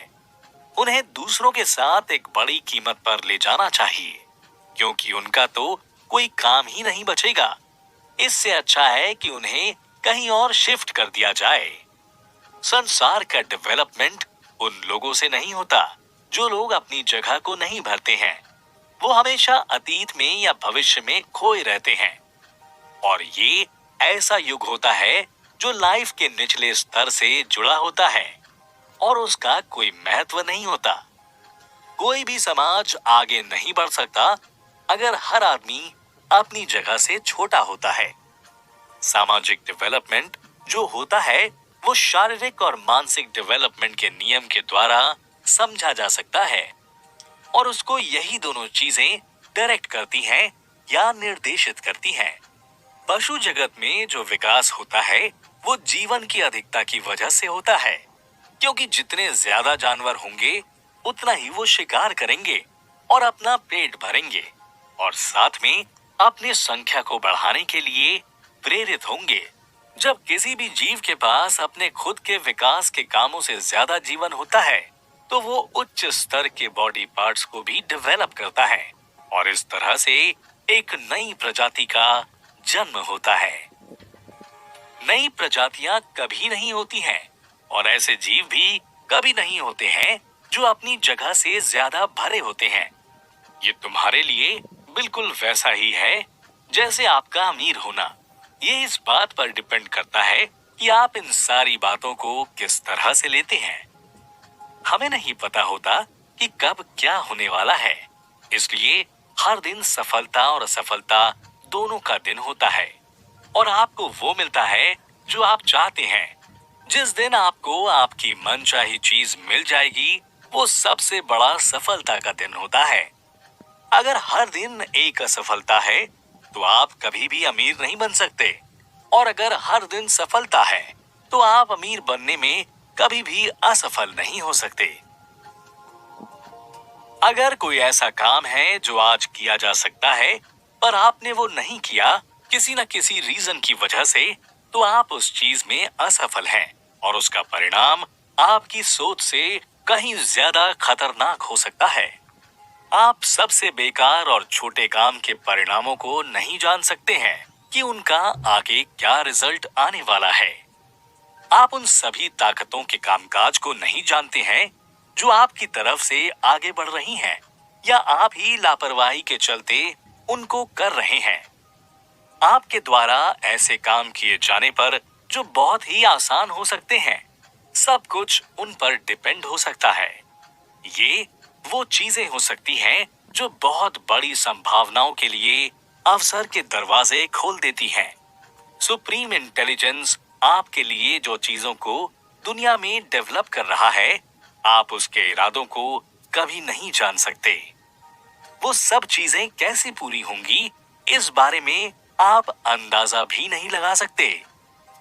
उन्हें दूसरों के साथ एक बड़ी कीमत पर ले जाना चाहिए, क्योंकि उनका तो कोई काम ही नहीं बचेगा। इससे अच्छा है कि उन्हें कहीं और शिफ्ट कर दिया जाए। संसार का डेवलपमेंट उन लोगों से नहीं होता जो लोग अपनी जगह को नहीं भरते हैं। वो हमेशा अतीत में या भविष्य में खोए रहते हैं। और ये ऐसा युग होता है जो लाइफ के निचले स्तर से जुड़ा होता है और उसका कोई महत्व नहीं होता। कोई भी समाज आगे नहीं बढ़ सकता अगर हर आदमी अपनी जगह से छोटा होता है। सामाजिक डेवलपमेंट जो होता है वो शारीरिक और मानसिक डेवलपमेंट के नियम के द्वारा समझा जा सकता है, और उसको यही दोनों चीजें डायरेक्ट करती हैं या निर्देशित करती हैं। पशु जगत में जो विकास होता है वो जीवन की अधिकता की वजह से होता है, क्योंकि जितने ज्यादा जानवर होंगे उतना ही वो शिकार करेंगे और अपना पेट भरेंगे, और साथ में अपनी संख्या को बढ़ाने के लिए प्रेरित होंगे। जब किसी भी जीव के पास अपने खुद के विकास के कामों से ज्यादा जीवन होता है, तो वो उच्च स्तर के बॉडी पार्ट्स को भी डेवलप करता है, और इस तरह से एक नई प्रजाति का जन्म होता है। नई प्रजातियां कभी नहीं होती हैं, और ऐसे जीव भी कभी नहीं होते हैं जो अपनी जगह से ज्यादा भरे होते हैं। ये तुम्हारे लिए बिल्कुल वैसा ही है जैसे आपका अमीर होना। ये इस बात पर डिपेंड करता है कि आप इन सारी बातों को किस तरह से लेते हैं। हमें नहीं पता होता कि कब क्या होने वाला है, इसलिए हर दिन सफलता और असफलता दोनों का दिन होता है, और आपको वो मिलता है जो आप चाहते हैं। जिस दिन आपको आपकी मनचाही चीज मिल जाएगी, वो सबसे बड़ा सफलता का दिन होता है। अगर हर दिन एक असफलता है, तो आप कभी भी अमीर नहीं बन सकते, और अगर हर दिन सफलता है, तो आप अमीर बनने में कभी भी असफल नहीं हो सकते। अगर कोई ऐसा काम है जो आज किया जा सकता है, पर आपने वो नहीं किया किसी न किसी रीजन की वजह से, तो आप उस चीज में असफल हैं, और उसका परिणाम आपकी सोच से कहीं ज्यादा खतरनाक हो सकता है। आप सबसे बेकार और छोटे काम के परिणामों को नहीं जान सकते हैं कि उनका आगे क्या रिजल्ट आने वाला है। आप उन सभी ताकतों के कामकाज को नहीं जानते हैं जो आपकी तरफ से आगे बढ़ रही हैं, या आप ही लापरवाही के चलते उनको कर रहे हैं। आपके द्वारा ऐसे काम किए जाने पर जो बहुत ही आसान हो सकते हैं, सब कुछ उन पर डिपेंड हो सकता है। ये वो चीजें हो सकती हैं जो बहुत बड़ी संभावनाओं के लिए अवसर के दरवाजे खोल देती हैं। सुप्रीम इंटेलिजेंस आपके लिए जो चीजों को दुनिया में डेवलप कर रहा है, आप उसके इरादों को कभी नहीं जान सकते। वो सब चीजें कैसे पूरी होंगी, इस बारे में आप अंदाजा भी नहीं लगा सकते।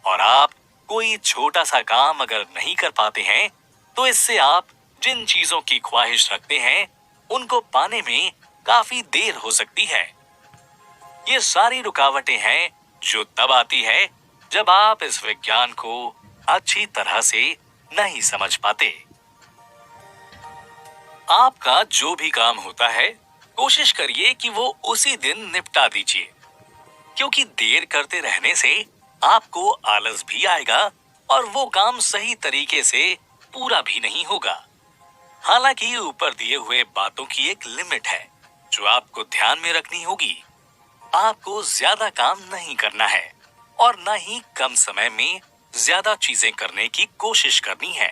और आप कोई छोटा सा काम अगर नहीं कर पाते हैं, तो इससे आप जिन चीजों की ख्वाहिश रखते हैं, उनको पाने में काफी देर हो सकती है। ये सारी रुकावटें हैं जो तब आती है जब आप इस विज्ञान को अच्छी तरह से नहीं समझ पाते। आपका जो भी काम होता है, कोशिश करिए कि वो उसी दिन निपटा दीजिए, क्योंकि देर करते रहने से आपको आलस भी आएगा और वो काम सही तरीके से पूरा भी नहीं होगा। हालांकि ऊपर दिए हुए बातों की एक लिमिट है जो आपको ध्यान में रखनी होगी। आपको ज्यादा काम नहीं करना है, और न ही कम समय में ज्यादा चीजें करने की कोशिश करनी है।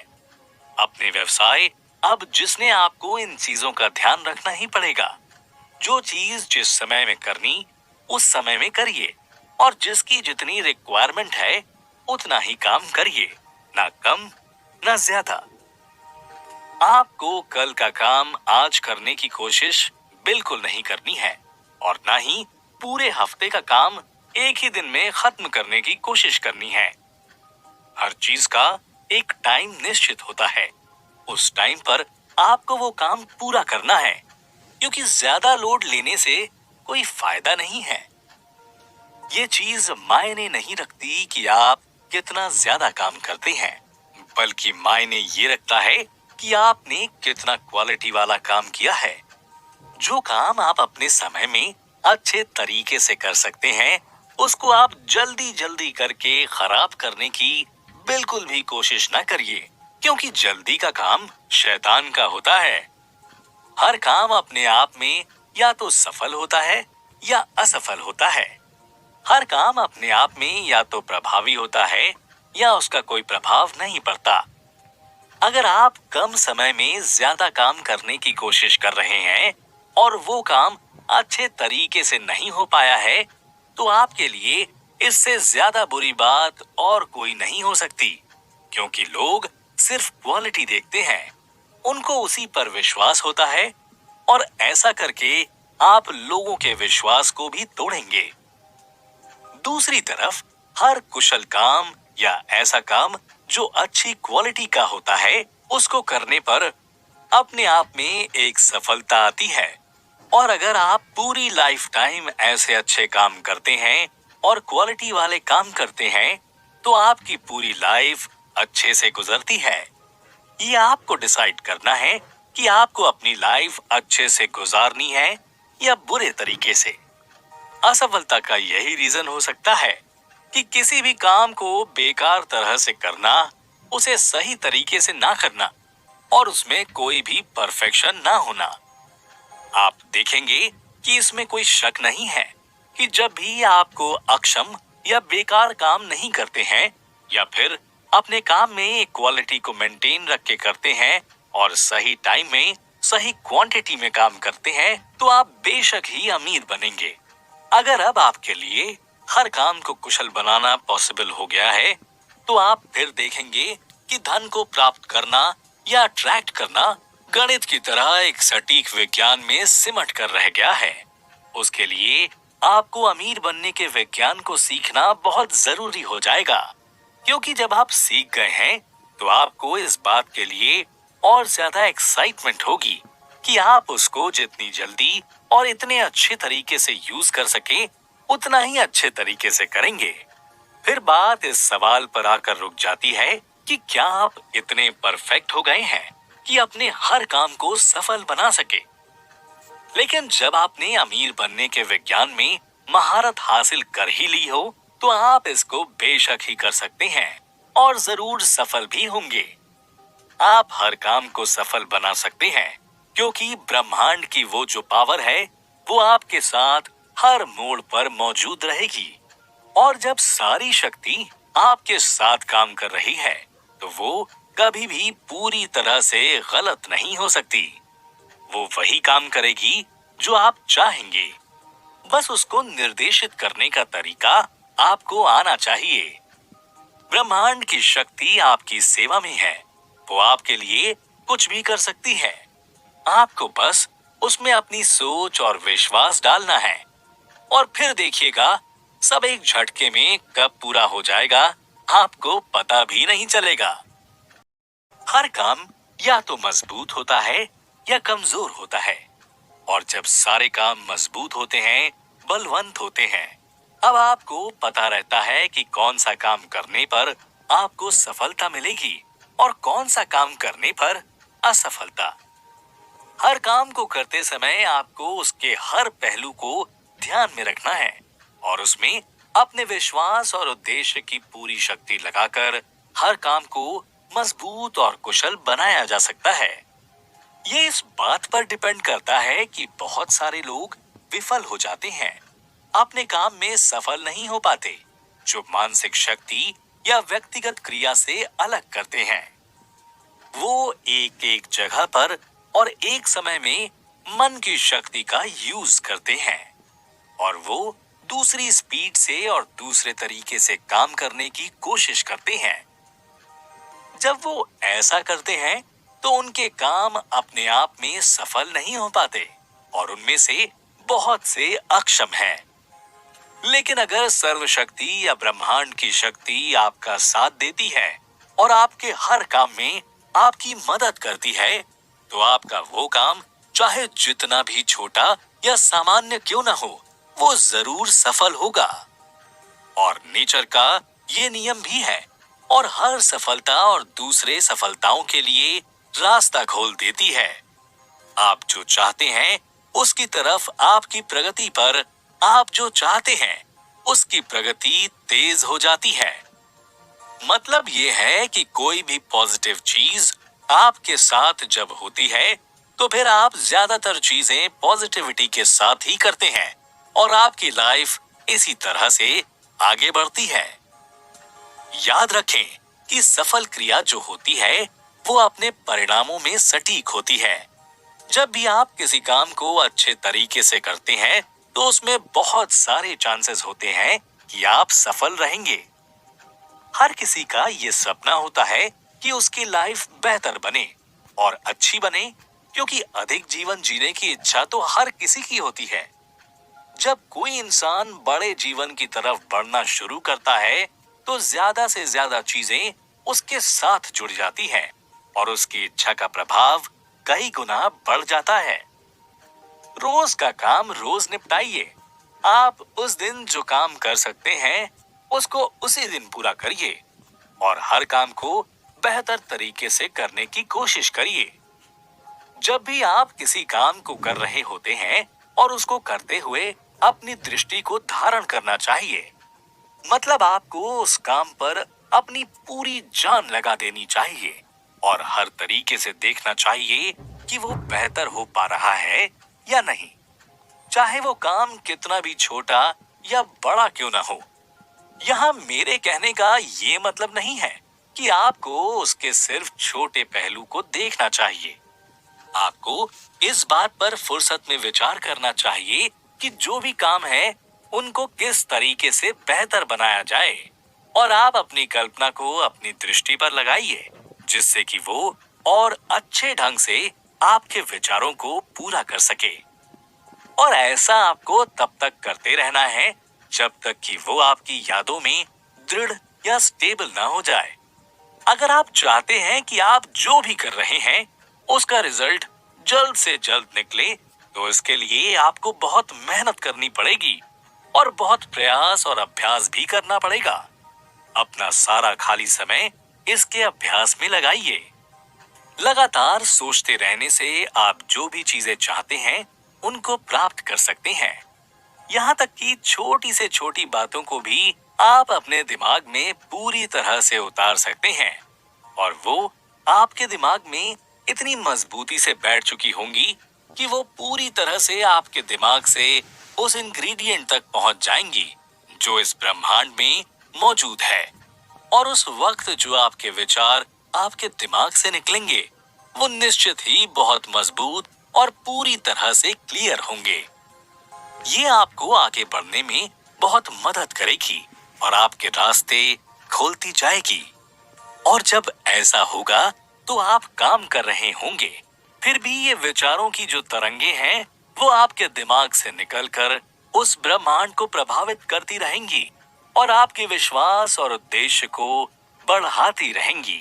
अपने व्यवसाय अब जिसने आपको इन चीजों का ध्यान रखना ही पड़ेगा। जो चीज जिस समय में करनी उस समय में करिए, और जिसकी जितनी रिक्वायरमेंट है उतना ही काम करिए, ना कम ना ज्यादा। आपको कल का काम आज करने की कोशिश बिल्कुल नहीं करनी है और ना ही पूरे हफ्ते का काम एक ही दिन में खत्म करने की कोशिश करनी है। हर चीज का एक टाइम निश्चित होता है। उस टाइम पर आपको वो काम पूरा करना है, क्योंकि ज्यादा लोड लेने से कोई फायदा नहीं है। ये चीज मायने नहीं रखती कि आप कितना ज्यादा काम करते हैं, बल्कि मायने ये रखता है कि आपने कितना क्वालिटी वाला काम किया है। जो काम आप अपने समय में अच्छे तरीके से कर सकते हैं, उसको आप जल्दी जल्दी करके खराब करने की बिल्कुल भी कोशिश ना करिए, क्योंकि जल्दी का काम शैतान का होता है। हर काम अपने आप में या तो सफल होता है या असफल होता है। हर काम अपने आप में या तो प्रभावी होता है या उसका कोई प्रभाव नहीं पड़ता। अगर आप कम समय में ज्यादा काम करने की कोशिश कर रहे हैं और वो काम अच्छे तरीके से नहीं हो पाया है, तो आपके लिए इससे ज्यादा बुरी बात और कोई नहीं हो सकती, क्योंकि लोग सिर्फ क्वालिटी देखते हैं, उनको उसी पर विश्वास होता है और ऐसा करके आप लोगों के विश्वास को भी तोड़ेंगे। दूसरी तरफ हर कुशल काम या ऐसा काम जो अच्छी क्वालिटी का होता है, उसको करने पर अपने आप में एक सफलता आती है। और अगर आप पूरी लाइफ टाइम ऐसे अच्छे काम करते हैं और क्वालिटी वाले काम करते हैं, तो आपकी पूरी लाइफ अच्छे से गुजरती है। ये आपको डिसाइड करना है कि आपको अपनी लाइफ अच्छे से गुजारनी है या बुरे तरीके से। असफलता का यही रीजन हो सकता है कि किसी भी काम को बेकार तरह से करना, उसे सही तरीके से ना करना और उसमें कोई भी परफेक्शन ना होना। आप देखेंगे कि इसमें कोई शक नहीं है कि जब भी आपको अक्षम या बेकार काम नहीं करते हैं या फिर अपने काम में क्वालिटी को मेंटेन रख के करते हैं और सही टाइम में सही क्वांटिटी में काम करते हैं, तो आप बेशक ही अमीर बनेंगे। अगर अब आपके लिए हर काम को कुशल बनाना पॉसिबल हो गया है, तो आप फिर देखेंगे कि धन को प्राप्त करना या अट्रैक्ट करना गणित की तरह एक सटीक विज्ञान में सिमट कर रह गया है। उसके लिए आपको अमीर बनने के विज्ञान को सीखना बहुत जरूरी हो जाएगा, क्योंकि जब आप सीख गए हैं, तो आपको इस बात के लिए और ज्यादा एक्साइटमेंट होगी कि आप उसको जितनी जल्दी और इतने अच्छे तरीके से यूज कर सके, उतना ही अच्छे तरीके से करेंगे। फिर बात इस सवाल पर आकर रुक जाती है कि क्या आप इतने परफेक्ट हो गए हैं कि अपने हर काम को सफल बना सके। लेकिन जब आपने अमीर बनने के विज्ञान में महारत हासिल कर ही ली हो, तो आप इसको बेशक ही कर सकते हैं और जरूर सफल भी होंगे। आप हर काम को सफल बना सकते हैं, क्योंकि ब्रह्मांड की वो जो पावर है, वो आपके साथ हर मोड़ पर मौजूद रहेगी। और जब सारी शक्ति आपके साथ काम कर रही है, तो वो कभी भी पूरी तरह से गलत नहीं हो सकती। वो वही काम करेगी जो आप चाहेंगे। बस उसको निर्देशित करने का तरीका आपको आना चाहिए। ब्रह्मांड की शक्ति आपकी सेवा में है। वो आपके लिए कुछ भी कर सकती है। आपको बस उसमें अपनी सोच और विश्वास डालना है और फिर देखिएगा, सब एक झटके में कब पूरा हो जाएगा, आपको पता भी नहीं चलेगा। हर काम या तो मजबूत होता है या कमजोर होता है, और जब सारे काम मजबूत होते हैं, बलवंत होते हैं, अब आपको पता रहता है कि कौन सा काम करने पर आपको सफलता मिलेगी और कौन सा काम करने पर असफलता। हर काम को करते समय आपको उसके हर पहलू को ध्यान में रखना है और उसमें अपने विश्वास और उद्देश्य की पूरी शक्ति लगाकर हर काम को मजबूत और कुशल बनाया जा सकता है। ये इस बात पर डिपेंड करता है कि बहुत सारे लोग विफल हो जाते हैं, अपने काम में सफल नहीं हो पाते, जो मानसिक शक्ति या व्यक्तिगत क्रिया से अलग करते हैं। वो एक एक जगह पर और एक समय में मन की शक्ति का यूज करते हैं और वो दूसरी स्पीड से और दूसरे तरीके से काम करने की कोशिश करते हैं। जब वो ऐसा करते हैं, तो उनके काम अपने आप में सफल नहीं हो पाते और उनमें से बहुत से अक्षम हैं। लेकिन अगर सर्वशक्ति या ब्रह्मांड की शक्ति आपका साथ देती है और आपके हर काम में आपकी मदद करती है, तो आपका वो काम चाहे जितना भी छोटा या सामान्य क्यों ना हो, वो जरूर सफल होगा। और नेचर का ये नियम भी है और हर सफलता और दूसरे सफलताओं के लिए रास्ता खोल देती है। आप जो चाहते हैं उसकी तरफ आपकी प्रगति पर आप जो चाहते हैं उसकी प्रगति तेज हो जाती है। मतलब ये है कि कोई भी पॉजिटिव चीज आपके साथ जब होती है तो फिर आप ज्यादातर चीजें पॉजिटिविटी के साथ ही करते हैं और आपकी लाइफ इसी तरह से आगे बढ़ती है। याद रखें कि सफल क्रिया जो होती है वो अपने परिणामों में सटीक होती है। जब भी आप किसी काम को अच्छे तरीके से करते हैं तो उसमें बहुत सारे चांसेस होते हैं कि आप सफल रहेंगे। हर किसी का ये सपना होता है कि उसकी लाइफ बेहतर बने और अच्छी बने, क्योंकि अधिक जीवन जीने की इच्छा तो हर किसी की होती है। जब कोई इंसान बड़े जीवन की तरफ बढ़ना शुरू करता है तो ज्यादा से ज्यादा चीजें उसके साथ जुड़ जाती हैं और उसकी इच्छा का प्रभाव कई गुना बढ़ जाता है। रोज का काम रोज निपटाइए। आप उस दिन जो काम कर सकते हैं उसको उसी दिन पूरा करिए और हर काम को बेहतर तरीके से करने की कोशिश करिए। जब भी आप किसी काम को कर रहे होते हैं और उसको करते हुए अपनी दृष्टि को धारण करना चाहिए। मतलब आपको उस काम पर अपनी पूरी जान लगा देनी चाहिए और हर तरीके से देखना चाहिए कि वो बेहतर हो पा रहा है या नहीं, चाहे वो काम कितना भी छोटा या बड़ा क्यों ना हो। यहाँ मेरे कहने का ये मतलब नहीं है कि आपको उसके सिर्फ छोटे पहलू को देखना चाहिए। आपको इस बात पर फुर्सत में विचार करना चाहिए कि जो भी काम है उनको किस तरीके से बेहतर बनाया जाए और आप अपनी कल्पना को अपनी दृष्टि पर लगाइए, जिससे कि वो और अच्छे ढंग से आपके विचारों को पूरा कर सके। और ऐसा आपको तब तक करते रहना है जब तक कि वो आपकी यादों में दृढ़ या स्टेबल ना हो जाए। अगर आप चाहते हैं कि आप जो भी कर रहे हैं उसका रिजल्ट जल्द से जल्द निकले, तो इसके लिए आपको बहुत मेहनत करनी पड़ेगी और बहुत प्रयास और अभ्यास भी करना पड़ेगा। अपना सारा खाली समय इसके अभ्यास में लगाइए। लगातार सोचते रहने से आप जो भी चीजें चाहते हैं उनको प्राप्त कर सकते हैं। यहाँ तक कि छोटी से छोटी बातों को भी आप अपने दिमाग में पूरी तरह से उतार सकते हैं और वो आपके दिमाग में इतनी मजबूती से बैठ चुकी होंगी कि वो पूरी तरह से आपके दिमाग से उस इंग्रेडिएंट तक पहुंच जाएंगी जो इस ब्रह्मांड में मौजूद है। और उस वक्त जो आपके विचार आपके दिमाग से निकलेंगे वो निश्चित ही बहुत मजबूत और पूरी तरह से क्लियर होंगे। ये आपको आगे बढ़ने में बहुत मदद करेगी और आपके रास्ते खोलती जाएगी। और जब ऐसा होगा तो आप काम कर रहे होंगे, फिर भी ये विचारों की जो तरंगे हैं वो आपके दिमाग से निकलकर उस ब्रह्मांड को प्रभावित करती रहेंगी और आपके विश्वास और उद्देश्य को बढ़ाती रहेंगी।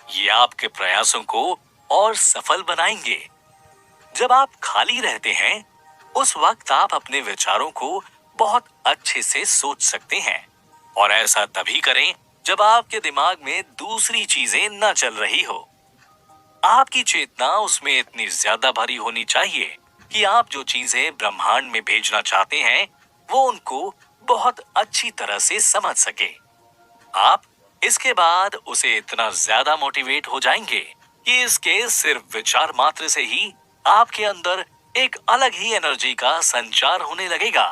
ये आपके प्रयासों को और सफल बनाएंगे। जब आप खाली रहते हैं उस वक्त आप अपने विचारों को बहुत अच्छे से सोच सकते हैं और ऐसा तभी करें जब आपके दिमाग में दूसरी चीजें न चल रही हो। आपकी चेतना उसमें इतनी ज्यादा भरी होनी चाहिए कि आप जो चीजें ब्रह्मांड में भेजना चाहते हैं वो उनको बहुत अच्छी तरह से समझ सके। आप इसके बाद उसे इतना ज्यादा मोटिवेट हो जाएंगे कि इसके सिर्फ विचार मात्र से ही आपके अंदर एक अलग ही एनर्जी का संचार होने लगेगा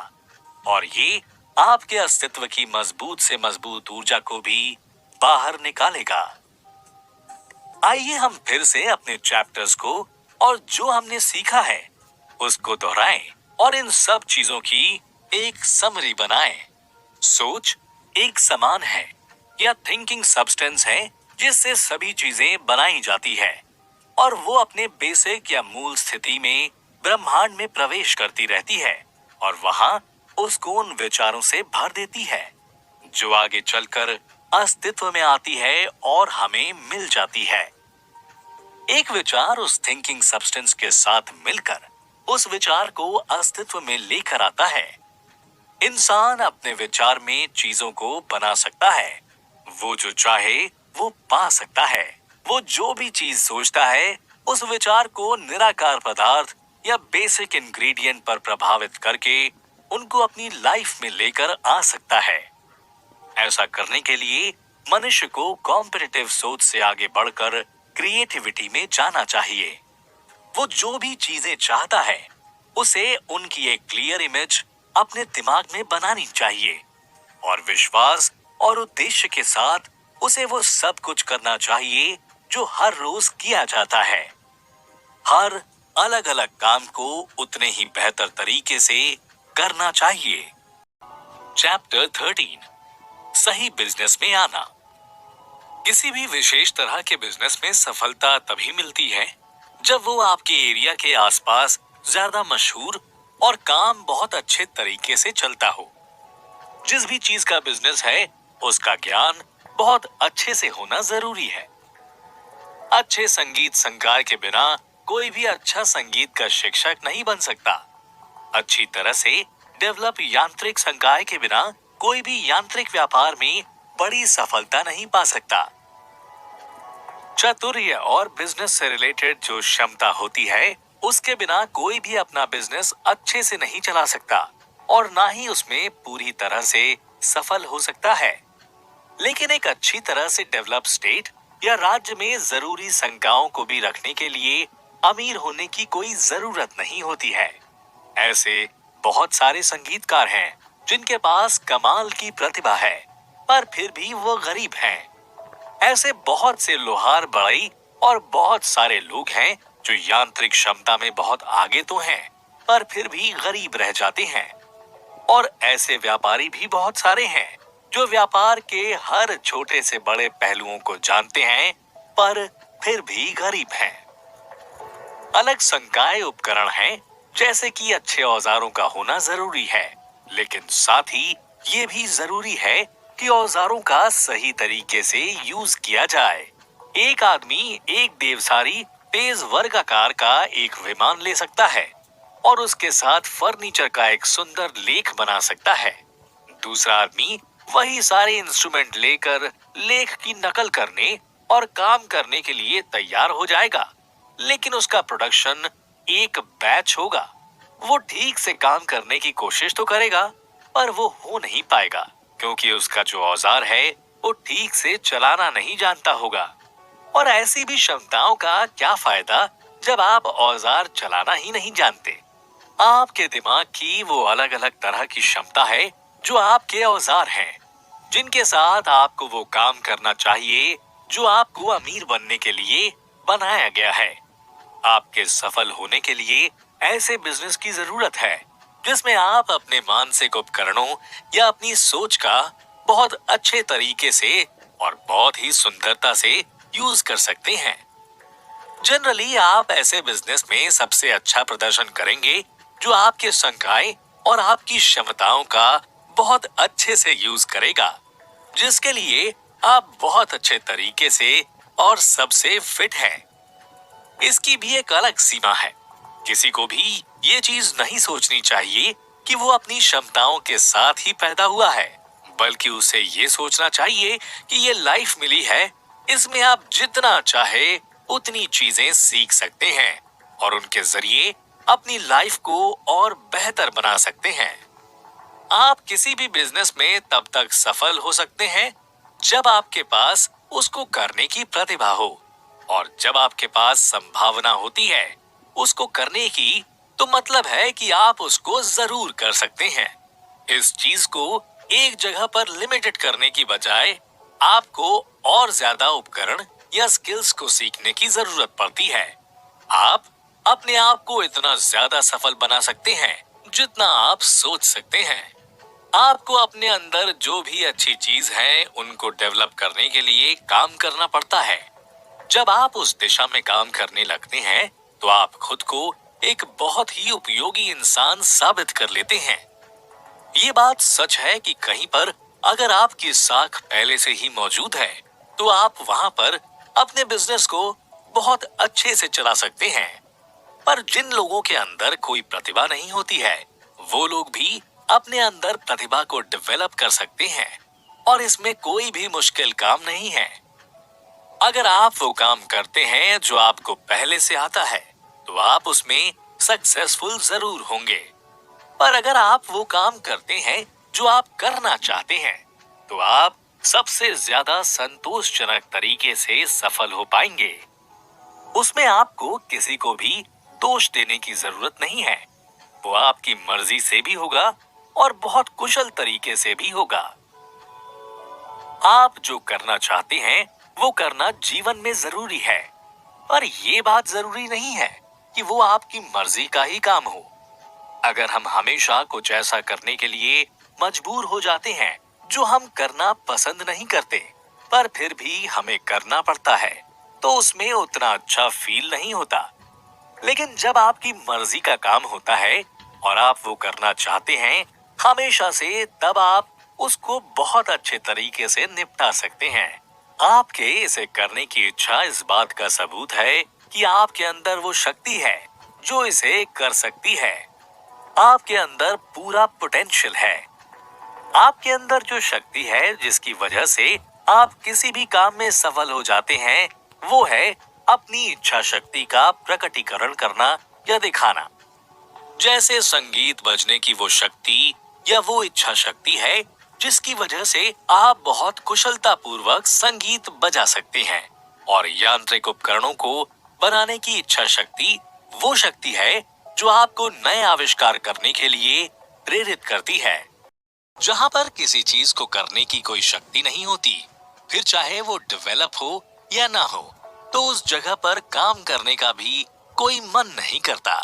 और ये आपके अस्तित्व की मजबूत से मजबूत ऊर्जा को भी बाहर निकालेगा। आइए हम फिर से अपने चैप्टर्स को और जो हमने सीखा है उसको दोहराएं और इन सब चीजों की एक समरी बनाएं। सोच एक समान है या थिंकिंग सब्सटेंस है जिससे सभी चीजें बनाई जाती है। और वो अपने बेसिक या मूल स्थिति में ब्रह्मांड में प्रवेश करती रहती है और वहां उसको उन विचारों से भर देती है जो आगे चलकर अस्तित्व में आती है और हमें मिल जाती है। एक विचार उस थिंकिंग सब्सटेंस के साथ मिलकर उस विचार को अस्तित्व में लेकर आता है। इंसान अपने विचार में चीजों को बना सकता है। वो जो चाहे वो पा सकता है। वो जो भी चीज सोचता है उस विचार को निराकार पदार्थ या बेसिक इंग्रेडिएंट पर प्रभावित करके उनको अपनी लाइफ में लेकर आ सकता है। ऐसा करने के लिए मनुष्य को कॉम्पिटिटिव सोच से आगे बढ़कर क्रिएटिविटी में जाना चाहिए। वो जो भी चीजें चाहता है उसे उनकी एक क्लियर इमेज अपने दिमाग में बनानी चाहिए और विश्वास और उद्देश्य के साथ उसे वो सब कुछ करना चाहिए जो हर रोज किया जाता है। हर अलग अलग काम को उतने ही बेहतर तरीके से करना चाहिए। चैप्टर 13, सही बिजनेस में आना। किसी भी विशेष तरह के बिजनेस में सफलता तभी मिलती है जब वो आपके एरिया के आसपास ज्यादा मशहूर और काम बहुत अच्छे तरीके से चलता हो। जिस भी चीज का बिजनेस है उसका ज्ञान बहुत अच्छे से होना जरूरी है। अच्छे संगीत संकाय के बिना कोई भी अच्छा संगीत का शिक्षक नहीं बन सकता। अच्छी तरह से डेवलप यांत्रिक संकाय के बिना कोई भी यांत्रिक व्यापार में बड़ी सफलता नहीं पा सकता। चातुर्य और बिजनेस से रिलेटेड जो क्षमता होती है उसके बिना कोई भी अपना बिजनेस अच्छे से नहीं चला सकता और ना ही उसमें पूरी तरह से सफल हो सकता है। लेकिन एक अच्छी तरह से डेवलप स्टेट या राज्य में जरूरी संकायों को भी रखने के लिए अमीर होने की कोई जरूरत नहीं होती है। ऐसे बहुत सारे संगीतकार हैं जिनके पास कमाल की प्रतिभा है पर फिर भी वो गरीब हैं। ऐसे बहुत से लोहार बढ़ई और बहुत सारे लोग हैं जो यांत्रिक क्षमता में बहुत आगे तो हैं पर फिर भी गरीब रह जाते हैं। और ऐसे व्यापारी भी बहुत सारे हैं जो व्यापार के हर छोटे से बड़े पहलुओं को जानते हैं पर फिर भी गरीब हैं। अलग संकाय उपकरण हैं जैसे कि अच्छे औजारों का होना जरूरी है, लेकिन साथ ही ये भी जरूरी है कि औजारों का सही तरीके से यूज किया जाए। एक आदमी एक देवसारी तेज वर्गाकार का एक विमान ले सकता है और उसके साथ फर्नीचर का एक सुंदर लेख बना सकता है। दूसरा आदमी वही सारे इंस्ट्रूमेंट लेकर लेख की नकल करने और काम करने के लिए तैयार हो जाएगा, लेकिन उसका प्रोडक्शन एक बैच होगा। वो ठीक से काम करने की कोशिश तो करेगा पर वो हो नहीं पाएगा क्योंकि उसका जो औजार है वो ठीक से चलाना नहीं जानता होगा। और ऐसी भी क्षमताओं का क्या फायदा जब आप औजार चलाना ही नहीं जानते। आपके दिमाग की वो अलग अलग तरह की क्षमता है जो आपके औजार हैं, जिनके साथ आपको वो काम करना चाहिए जो आपको अमीर बनने के लिए बनाया गया है। आपके सफल होने के लिए ऐसे बिजनेस की जरूरत है जिसमें आप अपने मानसिक उपकरणों या अपनी सोच का बहुत अच्छे तरीके से और बहुत ही सुंदरता से यूज कर सकते हैं। जनरली आप ऐसे बिजनेस में सबसे अच्छा प्रदर्शन करेंगे जो आपके संकाय और आपकी क्षमताओं का बहुत अच्छे से यूज करेगा, जिसके लिए आप बहुत अच्छे तरीके से और सबसे फिट हैं। इसकी भी एक अलग सीमा है। किसी को भी ये चीज नहीं सोचनी चाहिए कि वो अपनी क्षमताओं के साथ ही पैदा हुआ है, बल्कि उसे ये सोचना चाहिए कि ये लाइफ मिली है, इसमें आप जितना चाहे उतनी चीजें सीख सकते हैं और उनके जरिए अपनी लाइफ को और बेहतर बना सकते हैं। आप किसी भी बिजनेस में तब तक सफल हो सकते हैं जब आपके पास उसको करने की प्रतिभा हो, और जब आपके पास संभावना होती है उसको करने की, तो मतलब है कि आप उसको जरूर कर सकते हैं। इस चीज को एक जगह पर लिमिटेड करने की बजाय आपको और ज्यादा उपकरण या स्किल्स को सीखने की जरूरत पड़ती है। आप अपने आप को इतना ज्यादा सफल बना सकते हैं जितना आप सोच सकते हैं। आपको अपने अंदर जो भी अच्छी चीज है उनको डेवलप करने के लिए काम करना पड़ता है। जब आप उस दिशा में काम करने लगते हैं तो आप खुद को एक बहुत ही उपयोगी इंसान साबित कर लेते हैं। ये बात सच है कि कहीं पर अगर आपकी साख पहले से ही मौजूद है तो आप वहां पर अपने बिजनेस को बहुत अच्छे से चला सकते हैं। पर जिन लोगों के अंदर कोई प्रतिभा नहीं होती है वो लोग भी अपने अंदर प्रतिभा को डेवलप कर सकते हैं और इसमें कोई भी मुश्किल काम नहीं है। अगर आप वो काम करते हैं जो आपको पहले से आता है तो आप उसमें सक्सेसफुल जरूर होंगे। पर अगर आप वो काम करते हैं जो आप करना चाहते हैं तो आप सबसे ज्यादा संतोषजनक तरीके से सफल हो पाएंगे। उसमें आपको किसी को भी दोष देने की जरूरत नहीं है। वो आपकी मर्जी से भी होगा और बहुत कुशल तरीके से भी होगा। आप जो करना चाहते हैं वो करना जीवन में जरूरी है, पर ये बात जरूरी नहीं है कि वो आपकी मर्जी का ही काम हो। अगर हम हमेशा कुछ ऐसा करने के लिए मजबूर हो जाते हैं जो हम करना पसंद नहीं करते, पर फिर भी हमें करना पड़ता है, तो उसमें उतना अच्छा फील नहीं होता। लेकिन जब आपकी मर्जी का काम होता है और आप वो करना चाहते हैं हमेशा से, तब आप उसको बहुत अच्छे तरीके से निपटा सकते हैं। आपके इसे करने की इच्छा इस बात का सबूत है कि आपके अंदर वो शक्ति है जो इसे कर सकती है। आपके अंदर पूरा पोटेंशियल है। आपके अंदर जो शक्ति है जिसकी वजह से आप किसी भी काम में सफल हो जाते हैं वो है अपनी इच्छा शक्ति का प्रकटीकरण करना या दिखाना। जैसे संगीत बजने की वो शक्ति या वो इच्छा शक्ति है जिसकी वजह से आप बहुत कुशलता पूर्वक संगीत बजा सकते हैं, और यांत्रिक उपकरणों को बनाने की इच्छा शक्ति वो शक्ति है जो आपको नए आविष्कार करने के लिए प्रेरित करती है। जहां पर किसी चीज को करने की कोई शक्ति नहीं होती, फिर चाहे वो डेवलप हो या ना हो, तो उस जगह पर काम करने का भी कोई मन नहीं करता।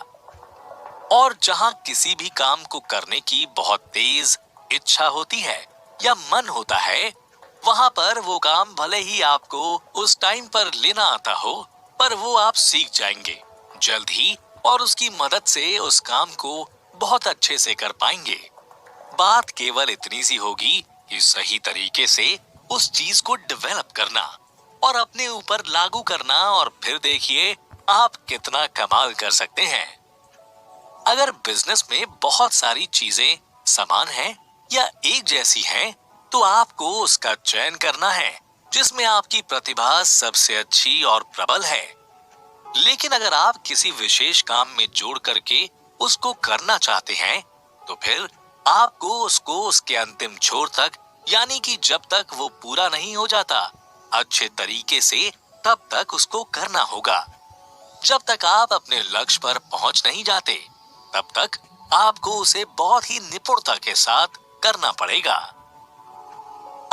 और जहां किसी भी काम को करने की बहुत तेज इच्छा होती है या मन होता है, वहां पर वो काम भले ही आपको उस टाइम पर लेना आता हो, पर वो आप सीख जाएंगे जल्द ही और उसकी मदद से उस काम को बहुत अच्छे से कर पाएंगे। बात केवल इतनी सी होगी कि सही तरीके से उस चीज को डेवलप करना और अपने ऊपर लागू करना, और फिर देखिए आप कितना कमाल कर सकते हैं। अगर बिजनेस में बहुत सारी चीजें समान हैं या एक जैसी हैं, तो आपको उसका चयन करना है जिसमें आपकी प्रतिभा सबसे अच्छी और प्रबल है। लेकिन अगर आप किसी विशेष काम में जोड़ करके उसको करना चाहते हैं, तो फिर आपको उसको उसके अंतिम छोर तक, यानी कि जब तक वो पूरा नहीं हो जाता अच्छे तरीके से, तब तक उसको करना होगा। जब तक आप अपने लक्ष्य पर पहुंच नहीं जाते, तब तक आपको उसे बहुत ही निपुणता के साथ करना पड़ेगा।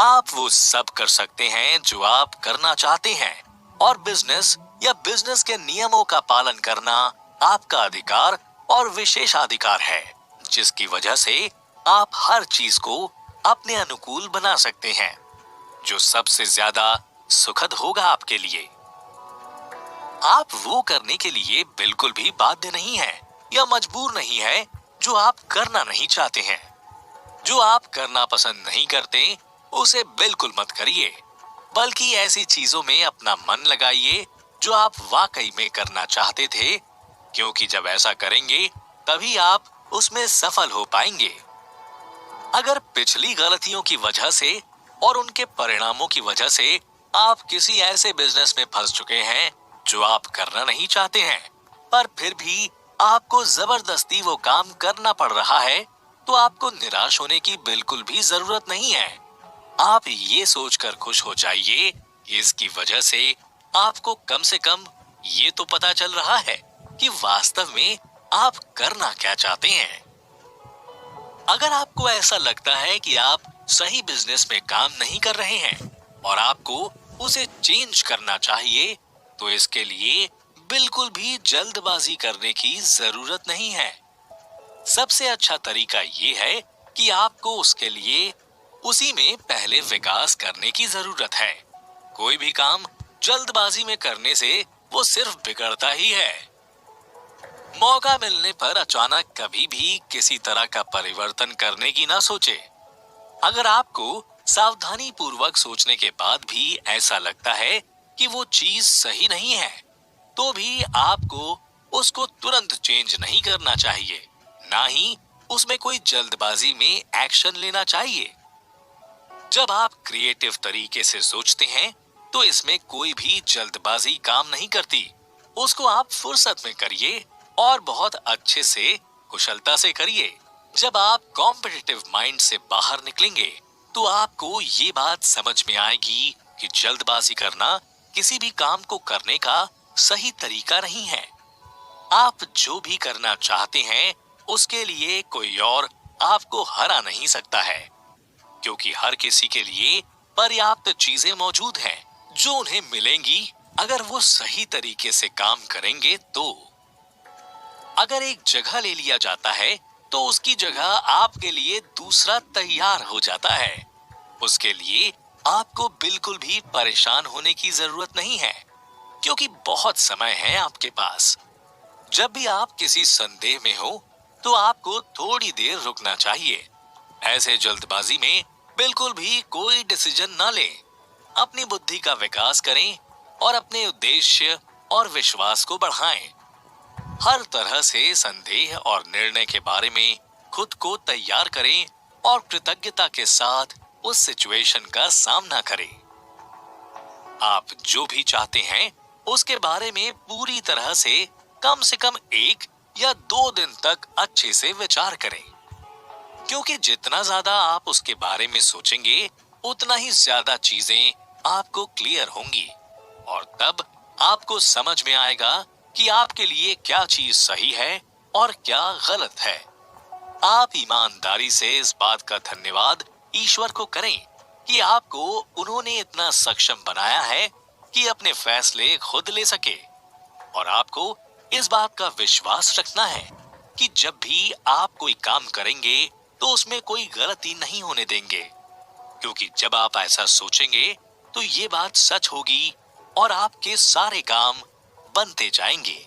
आप वो सब कर सकते हैं जो आप करना चाहते हैं, और बिजनेस या बिजनेस के नियमों का पालन करना आपका अधिकार और विशेषाधिकार है, जिसकी वजह से आप हर चीज को अपने अनुकूल बना सकते हैं, जो सबसे ज्यादा सुखद होगा आपके लिए। आप वो करने के लिए बिल्कुल भी बाध्य नहीं है या मजबूर नहीं है जो आप करना नहीं चाहते हैं। जो आप करना पसंद नहीं करते उसे बिल्कुल मत करिए, बल्कि ऐसी चीजों में अपना मन लगाइए जो आप वाकई में करना चाहते थे, क्योंकि जब ऐसा करेंगे तभी आप उसमें सफल हो पाएंगे। अगर पिछली गलतियों की वजह से और उनके परिणामों की वजह से आप किसी ऐसे बिजनेस में फंस चुके हैं जो आप करना नहीं चाहते हैं, पर फिर भी आपको जबरदस्ती वो काम करना पड़ रहा है, तो आपको निराश होने की बिल्कुल भी जरूरत नहीं है। आप ये सोचकर खुश हो जाइए कि इसकी वजह से आपको कम से कम ये तो पता चल रहा है कि वास्तव में आप करना क्या चाहते हैं। अगर आपको ऐसा लगता है कि आप सही बिजनेस में काम नहीं कर रहे हैं और आपको उसे चेंज करना चाहिए, तो इसके लिए बिल्कुल भी जल्दबाजी करने की जरूरत नहीं है। सबसे अच्छा तरीका ये है कि आपको उसके लिए उसी में पहले विकास करने की जरूरत है। कोई भी काम जल्दबाजी में करने से वो सिर्फ बिगड़ता ही है। मौका मिलने पर अचानक कभी भी किसी तरह का परिवर्तन करने की ना सोचे। अगर आपको सावधानी पूर्वक सोचने के बाद भी ऐसा लगता है कि वो चीज सही नहीं है, तो भी आपको उसको तुरंत चेंज नहीं करना चाहिए, ना ही उसमें कोई जल्दबाजी में एक्शन लेना चाहिए। जब आप क्रिएटिव तरीके से सोचते हैं, तो इसमें कोई भी जल्दबाजी काम नहीं करती। उसको आप फुर्सत में करिए और बहुत अच्छे से, कुशलता से करिए। जब आप कॉम्पिटिटिव माइंड से बाहर निकलेंगे, तो आपको ये बात समझ में आएगी कि जल्दबाजी करना किसी भी काम को करने का सही तरीका नहीं है। आप जो भी करना चाहते हैं, उसके लिए कोई और आपको हरा नहीं सकता है, क्योंकि हर किसी के लिए पर्याप्त चीजें मौजूद हैं, जो उन्हें मिलेंगी अगर वो सही तरीके से काम करेंगे। तो अगर एक जगह ले लिया जाता है, तो उसकी जगह आपके लिए दूसरा तैयार हो जाता है। उसके लिए आपको बिल्कुल भी परेशान होने की जरूरत नहीं है, क्योंकि बहुत समय है आपके पास। जब भी आप किसी संदेह में हो, तो आपको थोड़ी देर रुकना चाहिए। ऐसे जल्दबाजी में बिल्कुल भी कोई डिसीजन ना लें। अपनी बुद्धि का विकास करें और अपने उद्देश्य और विश्वास को बढ़ाएं। हर तरह से संदेह और निर्णय के बारे में खुद को तैयार करें और कृतज्ञता के साथ उस सिचुएशन का सामना करें। आप जो भी चाहते हैं, उसके बारे में पूरी तरह से कम 1 या 2 दिन तक अच्छे से विचार करें, क्योंकि जितना ज्यादा आप उसके बारे में सोचेंगे, उतना ही ज्यादा चीजें आपको क्लियर होंगी और तब आपको समझ में आएगा कि आपके लिए क्या चीज सही है और क्या गलत है। आप ईमानदारी से इस बात का धन्यवाद ईश्वर को करें कि आपको उन्होंने इतना सक्षम बनाया है कि अपने फैसले खुद ले सके। और आपको इस बात का विश्वास रखना है कि जब भी आप कोई काम करेंगे, तो उसमें कोई गलती नहीं होने देंगे, क्योंकि जब आप ऐसा सोचेंगे, तो ये बात सच होगी और आपके सारे काम बनते जाएंगे।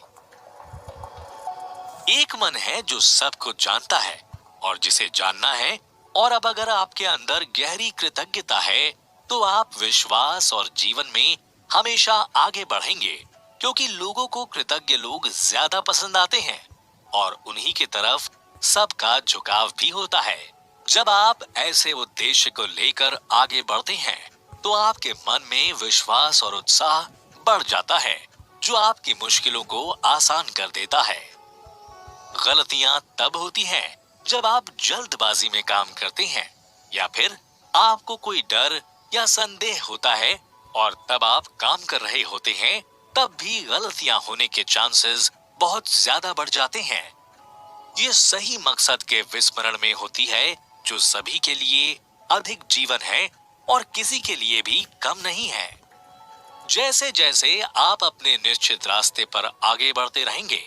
एक मन है जो सब कुछ जानता है और जिसे जानना है, और अब अगर आपके अंदर गहरी कृतज्ञता है, तो आप विश्वास और जीवन में हमेशा आगे बढ़ेंगे, क्योंकि लोगों को कृतज्ञ लोग ज्यादा पसंद आते हैं और उन्हीं की तरफ सबका झुकाव भी होता है। जब आप ऐसे उद्देश्य को लेकर आगे बढ़ते हैं, तो आपके मन में विश्वास और उत्साह बढ़ जाता है, जो आपकी मुश्किलों को आसान कर देता है। गलतियां तब होती हैं जब आप जल्दबाजी में काम करते हैं, या फिर आपको कोई डर या संदेह होता है और तब आप काम कर रहे होते हैं, तब भी गलतियां होने के चांसेस बहुत ज्यादा बढ़ जाते हैं। ये सही मकसद के विस्मरण में होती है, जो सभी के लिए अधिक जीवन है और किसी के लिए भी कम नहीं है। जैसे जैसे आप अपने निश्चित रास्ते पर आगे बढ़ते रहेंगे,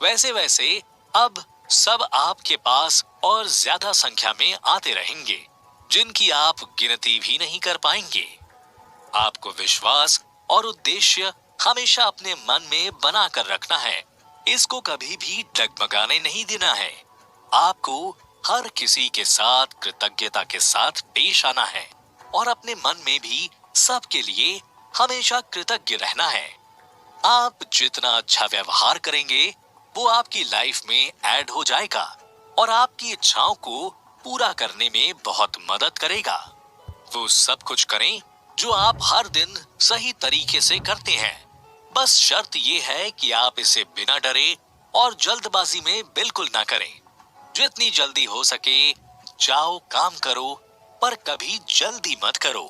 वैसे वैसे अब सब आपके पास और ज्यादा संख्या में आते रहेंगे, जिनकी आप गिनती भी नहीं कर पाएंगे। आपको विश्वास और उद्देश्य हमेशा अपने मन में बना कर रखना है। इसको कभी भी डगमगाने नहीं देना है। आपको हर किसी के साथ कृतज्ञता के साथ पेश आना है और अपने मन में भी सबके लिए हमेशा कृतज्ञ रहना है। आप जितना अच्छा व्यवहार करेंगे, वो आपकी लाइफ में ऐड हो जाएगा और आपकी इच्छाओं को पूरा करने में बहुत मदद करेगा। वो सब कुछ करें जो आप हर दिन सही तरीके से करते हैं। बस शर्त ये है कि आप इसे बिना डरे और जल्दबाजी में बिल्कुल ना करें। जितनी जल्दी हो सके जाओ, काम करो, पर कभी जल्दी मत करो।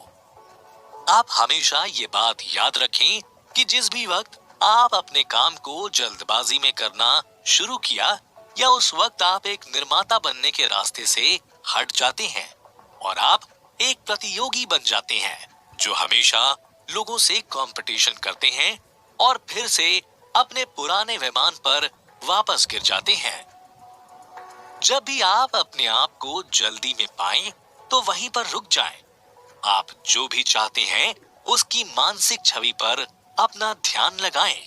आप हमेशा ये बात याद रखें कि जिस भी वक्त आप अपने काम को जल्दबाजी में करना शुरू किया, या उस वक्त आप एक निर्माता बनने के रास्ते से हट जाते हैं और आप एक प्रतियोगी बन जाते हैं, जो हमेशा लोगों से कंपटीशन करते हैं और फिर से अपने पुराने विमान पर वापस गिर जाते हैं। जब भी आप अपने आप को जल्दी में पाएं, तो वहीं पर रुक जाएं। आप जो भी चाहते हैं, उसकी मानसिक छवि पर अपना ध्यान लगाएं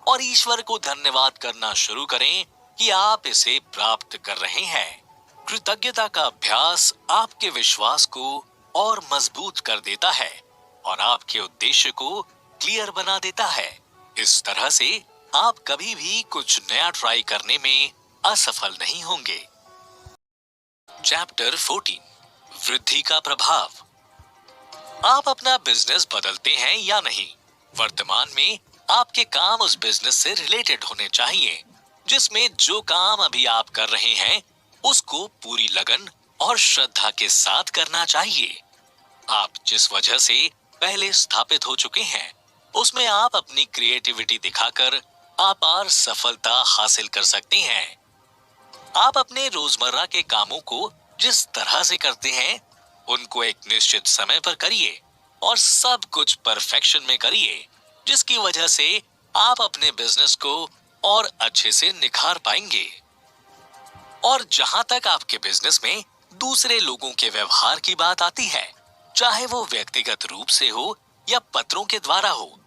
और ईश्वर को धन्यवाद करना शुरू करें कि आप इसे प्राप्त कर रहे हैं। कृतज्ञता का अभ्यास आपके विश्वास को और मजबूत कर देता है और आपके उद्देश्य को क्लियर बना देता है। इस तरह से आप कभी भी कुछ नया ट्राई करने में असफल नहीं होंगे। चैप्टर 14, वृद्धि का प्रभाव। आप अपना बिजनेस बदलते हैं या नहीं, वर्तमान में आपके काम उस बिजनेस से रिलेटेड होने चाहिए जिसमें जो काम अभी आप कर रहे हैं उसको पूरी लगन और श्रद्धा के साथ करना चाहिए। आप जिस वजह से पहले स्थापित हो चुके हैं उसमें आप अपनी क्रिएटिविटी दिखाकर अपार सफलता हासिल कर सकते हैं। आप अपने रोजमर्रा के कामों को जिस तरह से करते हैं उनको एक निश्चित समय पर करिए और सब कुछ परफेक्शन में करिए, जिसकी वजह से आप अपने बिजनेस को और अच्छे से निखार पाएंगे। और जहां तक आपके बिजनेस में दूसरे लोगों के व्यवहार की बात आती है, चाहे वो व्यक्तिगत रूप से हो या पत्रों के द्वारा हो,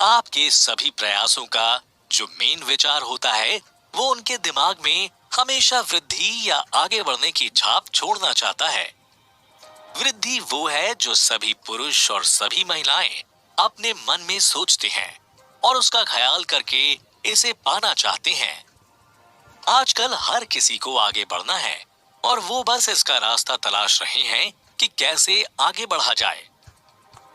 आपके सभी प्रयासों का जो मेन विचार होता है वो उनके दिमाग में हमेशा वृद्धि या आगे बढ़ने की छाप छोड़ना चाहता है। वृद्धि वो है जो सभी पुरुष और सभी महिलाएं अपने मन में सोचते हैं और उसका ख्याल करके इसे पाना चाहते हैं। आजकल हर किसी को आगे बढ़ना है और वो बस इसका रास्ता तलाश रहे हैं कि कैसे आगे बढ़ा जाए।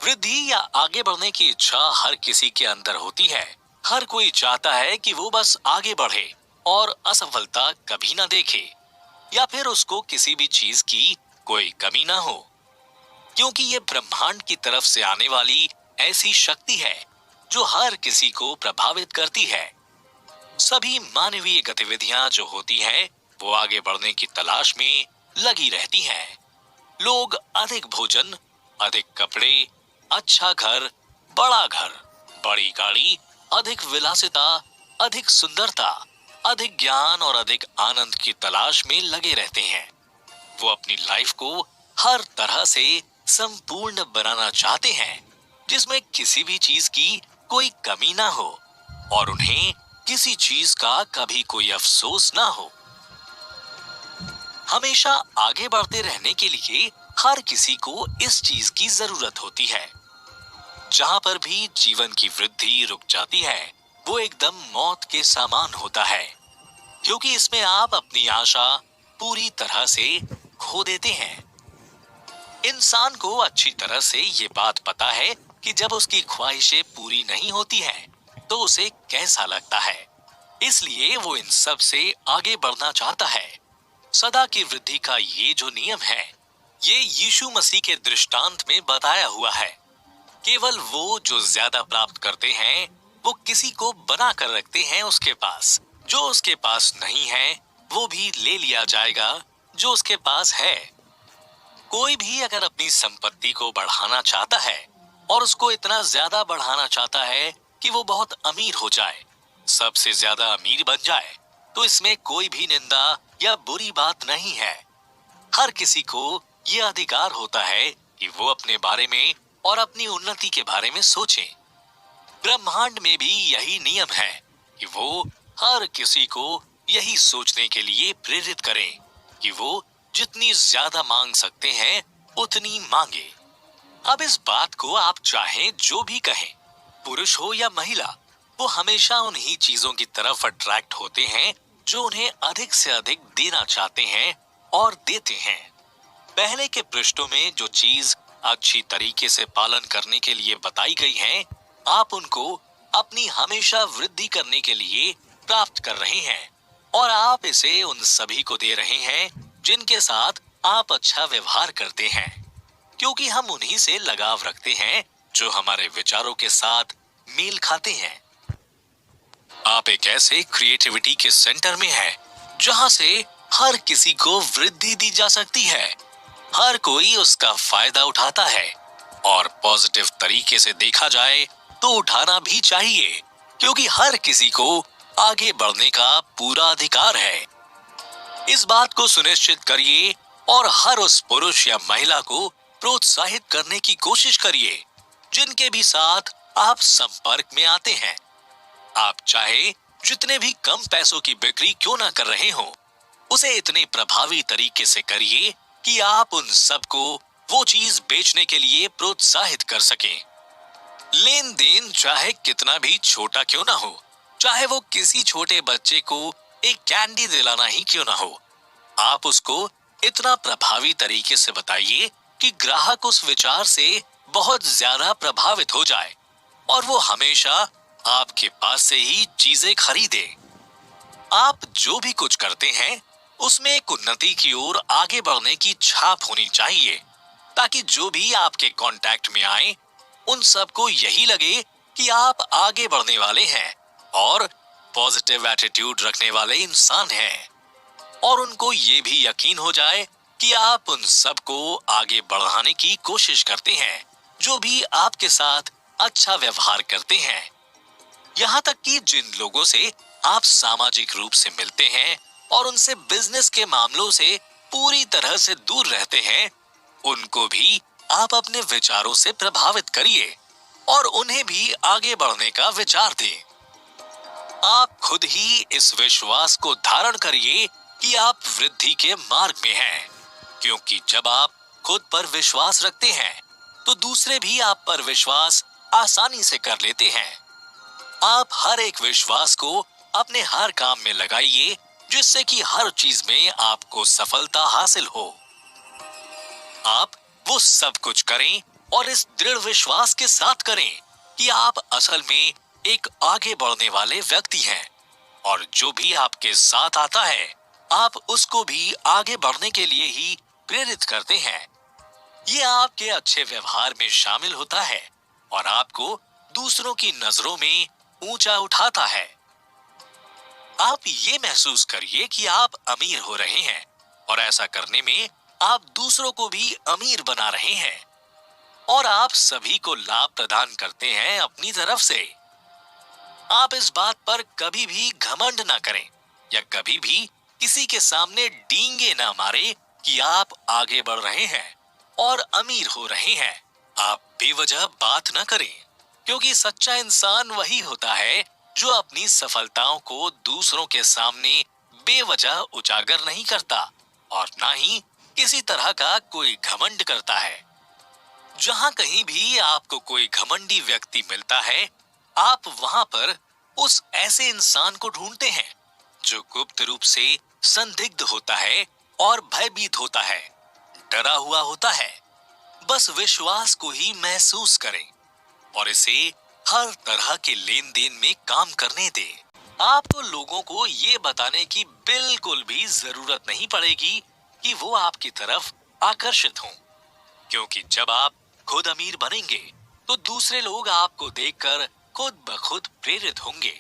वृद्धि या आगे बढ़ने की इच्छा हर किसी के अंदर होती है। हर कोई चाहता है कि वो बस आगे बढ़े और असफलता कभी ना देखे या फिर उसको किसी भी चीज की कोई कमी ना हो, क्योंकि ये ब्रह्मांड की तरफ से आने वाली ऐसी शक्ति है जो हर किसी को प्रभावित करती है। सभी मानवीय गतिविधियां जो होती हैं वो आगे बढ़ने की तलाश में लगी रहती हैं। लोग अधिक भोजन, अधिक कपड़े, अच्छा घर, बड़ा घर, बड़ी गाड़ी, अधिक विलासिता, अधिक सुंदरता, अधिक ज्ञान और अधिक आनंद की तलाश में लगे रहते हैं। वो अपनी लाइफ को हर तरह से संपूर्ण बनाना चाहते हैं जिसमें किसी भी चीज की कोई कमी ना हो और उन्हें किसी चीज का कभी कोई अफसोस ना हो। हमेशा आगे बढ़ते रहने के लिए हर किसी को इस चीज की जरूरत होती है। जहां पर भी जीवन की वृद्धि रुक जाती है वो एकदम मौत के समान होता है, क्योंकि इसमें आप अपनी आशा पूरी तरह से खो देते हैं। इंसान को अच्छी तरह से ये बात पता है कि जब उसकी ख्वाहिशें पूरी नहीं होती हैं तो उसे कैसा लगता है, इसलिए वो इन सब से आगे बढ़ना चाहता है। सदा की वृद्धि का ये जो नियम है ये यीशु मसीह के दृष्टांत में बताया हुआ है। केवल वो जो ज्यादा प्राप्त करते हैं वो किसी को बना कर रखते हैं उसके पास। जो उसके पास नहीं है वो भी ले लिया जाएगा जो उसके पास है। कोई भी अगर अपनी संपत्ति को बढ़ाना चाहता है और उसको इतना ज्यादा बढ़ाना चाहता है कि वो बहुत अमीर हो जाए, सबसे ज्यादा अमीर बन जाए, तो इसमें कोई भी निंदा या बुरी बात नहीं है। हर किसी को ये अधिकार होता है कि वो अपने बारे में और अपनी उन्नति के बारे में सोचे। ब्रह्मांड में भी यही नियम है कि वो हर किसी को यही सोचने के लिए प्रेरित करें कि वो जितनी ज्यादा मांग सकते हैं उतनी मांगे। अब इस बात को आप चाहें जो भी कहें, पुरुष हो या महिला, वो हमेशा उन्हीं चीजों की तरफ अट्रैक्ट होते हैं जो उन्हें अधिक से अधिक देना चाहते हैं और देते हैं। पहले के पृष्ठों में जो चीज अच्छी तरीके से पालन करने के लिए बताई गई है, आप उनको अपनी हमेशा वृद्धि करने के लिए प्राप्त कर रहे हैं और आप इसे उन सभी को दे रहे हैं जिनके साथ आप अच्छा व्यवहार करते हैं, क्योंकि हम उन्हीं से लगाव रखते हैं जो हमारे विचारों के साथ मेल खाते हैं। आप एक ऐसे क्रिएटिविटी के सेंटर में हैं जहां से हर किसी को वृद्धि दी जा सकती है। हर कोई उसका फायदा उठाता है और पॉजिटिव तरीके से देखा जाए तो उठाना भी चाहिए, क्योंकि हर किसी को आगे बढ़ने का पूरा अधिकार है। इस बात को सुनिश्चित करिए और हर उस पुरुष या महिला को प्रोत्साहित करने की कोशिश करिए जिनके भी साथ आप संपर्क में आते हैं। आप चाहे जितने भी कम पैसों की बिक्री क्यों ना कर रहे हो, उसे इतने प्रभावी तरीके से करिए कि आप उन सबको वो चीज बेचने के लिए प्रोत्साहित कर सकें। लेन देन चाहे कितना भी छोटा क्यों ना हो, चाहे वो किसी छोटे बच्चे को एक कैंडी दिलाना ही क्यों ना हो, आप उसको इतना प्रभावी तरीके से बताइए कि ग्राहक उस विचार से बहुत ज्यादा प्रभावित हो जाए और वो हमेशा आपके पास से ही चीजें खरीदे। आप जो भी कुछ करते हैं उसमें एक उन्नति की ओर आगे बढ़ने की छाप होनी चाहिए, ताकि जो भी आपके कांटेक्ट में आए उन सबको यही लगे कि आप आगे बढ़ने वाले हैं और पॉजिटिव एटीट्यूड रखने वाले इंसान हैं, और उनको ये भी यकीन हो जाए कि आप उन सबको आगे बढ़ाने की कोशिश करते हैं जो भी आपके साथ अच्छा व्यवहार करते हैं। यहाँ तक कि जिन लोगों से आप सामाजिक रूप से मिलते हैं और उनसे बिजनेस के मामलों से पूरी तरह से दूर रहते हैं, उनको भी आप अपने विचारों से प्रभावित करिए और उन्हें भी आगे बढ़ने का विचार दें। आप खुद ही इस विश्वास को धारण करिए कि आप वृद्धि के मार्ग में हैं, क्योंकि जब आप खुद पर विश्वास रखते हैं तो दूसरे भी आप पर विश्वास आसानी से कर लेते हैं। आप हर एक विश्वास को अपने हर काम में लगाइए, जिससे कि हर चीज में आपको सफलता हासिल हो। आप वो सब कुछ करें और इस दृढ़ विश्वास के साथ करें कि आप असल में एक आगे बढ़ने वाले व्यक्ति हैं, और जो भी आपके साथ आता है आप उसको भी आगे बढ़ने के लिए ही प्रेरित करते हैं। ये आपके अच्छे व्यवहार में शामिल होता है और आपको दूसरों की नजरों में ऊंचा उठाता है। आप ये महसूस करिए कि आप अमीर हो रहे हैं और ऐसा करने में आप दूसरों को भी अमीर बना रहे हैं और आप सभी को लाभ प्रदान करते हैं अपनी तरफ से। आप इस बात पर कभी भी घमंड ना करें या कभी भी किसी के सामने डींगे ना मारे कि आप आगे बढ़ रहे हैं और अमीर हो रहे हैं। आप बेवजह बात ना करें, क्योंकि सच्चा इंसान वही होता है जो अपनी सफलताओं को दूसरों के सामने बेवजह उजागर नहीं करता और ना ही किसी तरह का कोई घमंड करता है। जहां कहीं भी आपको कोई घमंडी व्यक्ति मिलता है, आप वहां पर उस ऐसे इंसान को ढूंढते हैं जो गुप्त रूप से संदिग्ध होता है और भयभीत होता है, डरा हुआ होता है। बस विश्वास को ही महसूस करें और इसे हर तरह के लेन देन में काम करने दें। आपको लोगों को ये बताने की बिल्कुल भी जरूरत नहीं पड़ेगी कि वो आपकी तरफ आकर्षित हों, क्योंकि जब आप खुद अमीर बनेंगे तो दूसरे लोग आपको देखकर खुद ब खुद प्रेरित होंगे।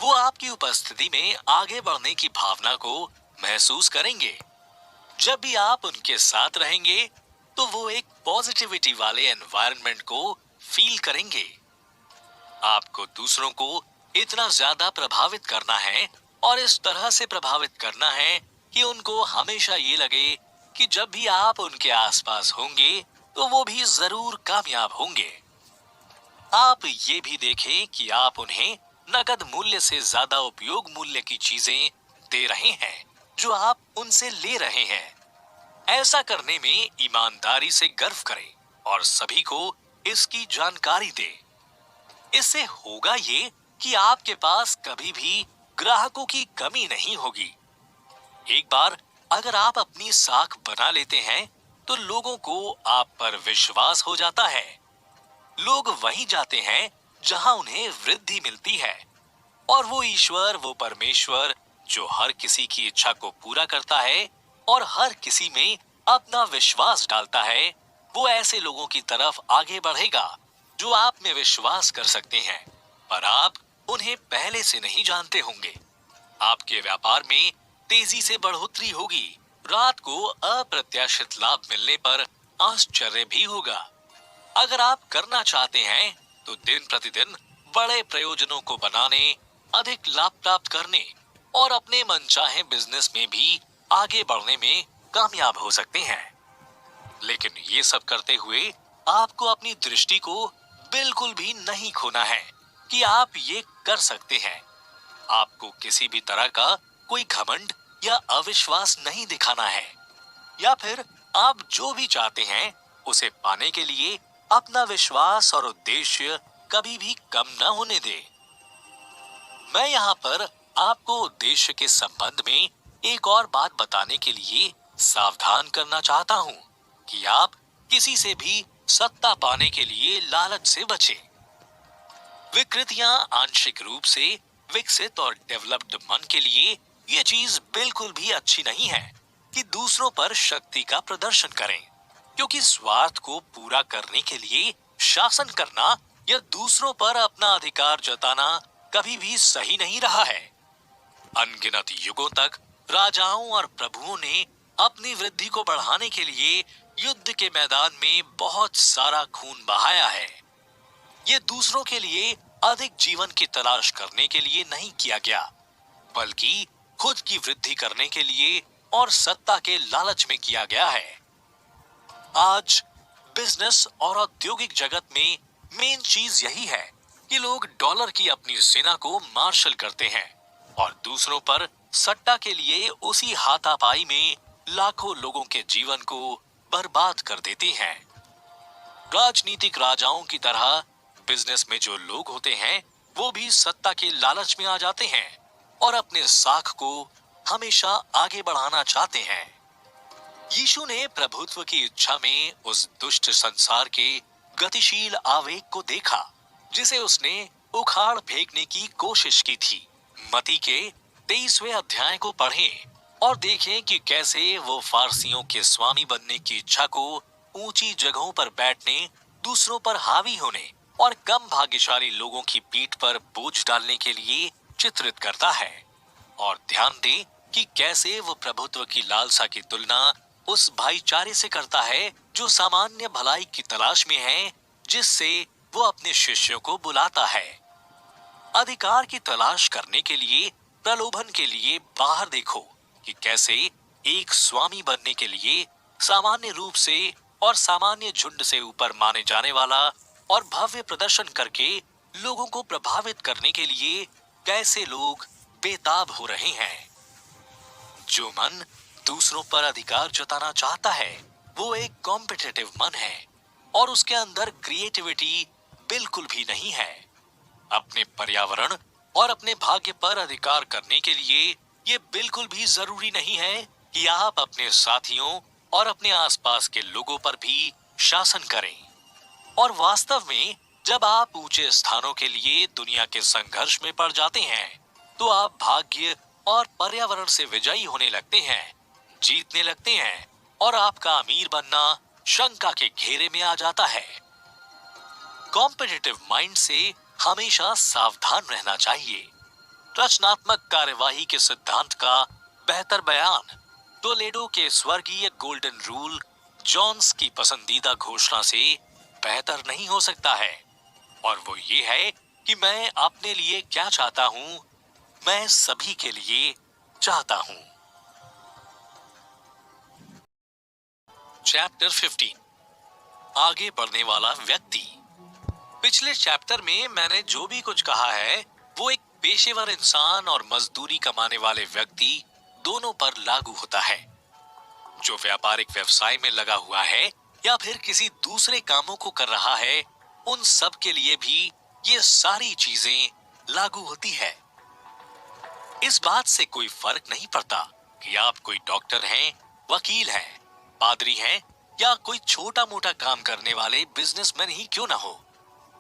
वो आपकी उपस्थिति में आगे बढ़ने की भावना को महसूस करेंगे। जब भी आप उनके साथ रहेंगे तो वो एक पॉजिटिविटी वाले एनवायरनमेंट को फील करेंगे। आपको दूसरों को इतना ज्यादा प्रभावित करना है और इस तरह से प्रभावित करना है कि उनको हमेशा ये लगे कि जब भी आप उनके आसपास होंगे तो वो भी जरूर कामयाब होंगे। आप ये भी देखें कि आप उन्हें नकद मूल्य से ज्यादा उपयोग मूल्य की चीजें दे रहे हैं जो आप उनसे ले रहे हैं। ऐसा करने में ईमानदारी से गर्व करें और सभी को इसकी जानकारी दें। इससे होगा ये कि आपके पास कभी भी ग्राहकों की कमी नहीं होगी। एक बार अगर आप अपनी साख बना लेते हैं तो लोगों को आप पर विश्वास हो जाता है। लोग वहीं जाते हैं जहां उन्हें वृद्धि मिलती है, और वो ईश्वर, वो परमेश्वर जो हर किसी की इच्छा को पूरा करता है और हर किसी में अपना विश्वास डालता है, वो ऐसे लोगों की तरफ आगे बढ़ेगा जो आप में विश्वास कर सकते हैं, पर आप उन्हें पहले से नहीं जानते होंगे। आपके व्यापार में तेजी से बढ़ोतरी होगी। रात को अप्रत्याशित लाभ मिलने पर आश्चर्य भी होगा। अगर आप करना चाहते हैं तो दिन प्रतिदिन बड़े प्रयोजनों को बनाने, अधिक लाभ प्राप्त करने और अपने मनचाहे बिजनेस में भी आगे बढ़ने में कामयाब हो सकते हैं। लेकिन ये सब करते हुए आपको अपनी दृष्टि को बिल्कुल भी नहीं खोना है कि आप ये कर सकते हैं। आपको किसी भी तरह का कोई घमंड या अविश्वास नहीं दिखाना है, या फिर आप जो भी चाहते हैं उसे पाने के लिए अपना विश्वास और उद्देश्य कभी भी कम न होने दे। मैं यहाँ पर आपको उद्देश्य के संबंध में एक और बात बताने के लिए सावधान करना चाहता हूँ कि आप किसी से भी सत्ता पाने के लिए लालच से बचें। विकृतियां आंशिक रूप से विकसित और डेवलप्ड मन के लिए ये चीज बिल्कुल भी अच्छी नहीं है कि दूसरों पर शक्ति का प्रदर्शन करें, क्योंकि स्वार्थ को पूरा करने के लिए शासन करना या दूसरों पर अपना अधिकार जताना कभी भी सही नहीं रहा है। अनगिनत युगों तक राजाओं और प्रभुओं ने अपनी वृद्धि को बढ़ाने के लिए युद्ध के मैदान में बहुत सारा खून बहाया है। ये दूसरों के लिए अधिक जीवन की तलाश करने के लिए नहीं किया गया, बल्कि खुद की वृद्धि करने के लिए और सत्ता के लालच में किया गया है। आज बिजनेस और औद्योगिक जगत में मेन चीज यही है कि लोग डॉलर की अपनी सेना को मार्शल करते हैं और दूसरों पर सट्टा के लिए उसी हाथापाई में लाखों लोगों के जीवन को बर्बाद कर देते हैं। राजनीतिक राजाओं की तरह बिजनेस में जो लोग होते हैं वो भी सत्ता के लालच में आ जाते हैं और अपने साख को हमेशा आगे बढ़ाना चाहते हैं। यीशु ने प्रभुत्व की इच्छा में उस दुष्ट संसार के गतिशील आवेग को देखा जिसे उसने उखाड़ फेंकने की कोशिश की थी। मती के 23वें अध्याय को पढ़ें और देखें कि कैसे वो फारसियों के स्वामी बनने की इच्छा को ऊंची जगहों पर बैठने, दूसरों पर हावी होने और कम भाग्यशाली लोगों की पीठ पर बोझ डालने के लिए चित्रित करता है। और ध्यान दें कि कैसे वो प्रभुत्व की लालसा की तुलना उस भाईचारे से करता है जो सामान्य भलाई की तलाश में है, जिससे वो अपने शिष्यों को बुलाता है। अधिकार की तलाश करने के लिए, प्रलोभन के लिए बाहर देखो कि कैसे एक स्वामी बनने के लिए सामान्य रूप से और सामान्य झुंड से ऊपर माने जाने वाला और भव्य प्रदर्शन करके लोगों को प्रभावित करने के लिए कैसे लोग बेताब हो रहे हैं। जो मन दूसरों पर अधिकार जताना चाहता है वो एक कॉम्पिटिटिव मन है और उसके अंदर क्रिएटिविटी बिल्कुल भी नहीं है। अपने पर्यावरण और अपने भाग्य पर अधिकार करने के लिए ये बिल्कुल भी जरूरी नहीं है कि आप अपने साथियों और अपने आसपास के लोगों पर भी शासन करें। और वास्तव में जब आप ऊंचे स्थानों के लिए दुनिया के संघर्ष में पड़ जाते हैं तो आप भाग्य और पर्यावरण से विजयी होने लगते हैं, जीतने लगते हैं और आपका अमीर बनना शंका के घेरे में आ जाता है। कॉम्पिटिटिव माइंड से हमेशा सावधान रहना चाहिए। रचनात्मक कार्यवाही के सिद्धांत का बेहतर बयान टोलेडो के स्वर्गीय गोल्डन रूल जॉन्स की पसंदीदा घोषणा से बेहतर नहीं हो सकता है, और वो ये है कि मैं अपने लिए क्या चाहता हूं, मैं सभी के लिए चाहता हूं। चैप्टर 15 आगे बढ़ने वाला व्यक्ति। पिछले चैप्टर में मैंने जो भी कुछ कहा है वो एक पेशेवर इंसान और मजदूरी कमाने वाले व्यक्ति दोनों पर लागू होता है। जो व्यापारिक व्यवसाय में लगा हुआ है या फिर किसी दूसरे कामों को कर रहा है, उन सब के लिए भी ये सारी चीजें लागू होती है। इस बात से कोई फर्क नहीं पड़ता कि आप कोई डॉक्टर हैं, वकील हैं, पादरी हैं या कोई छोटा मोटा काम करने वाले बिजनेसमैन ही क्यों ना हो।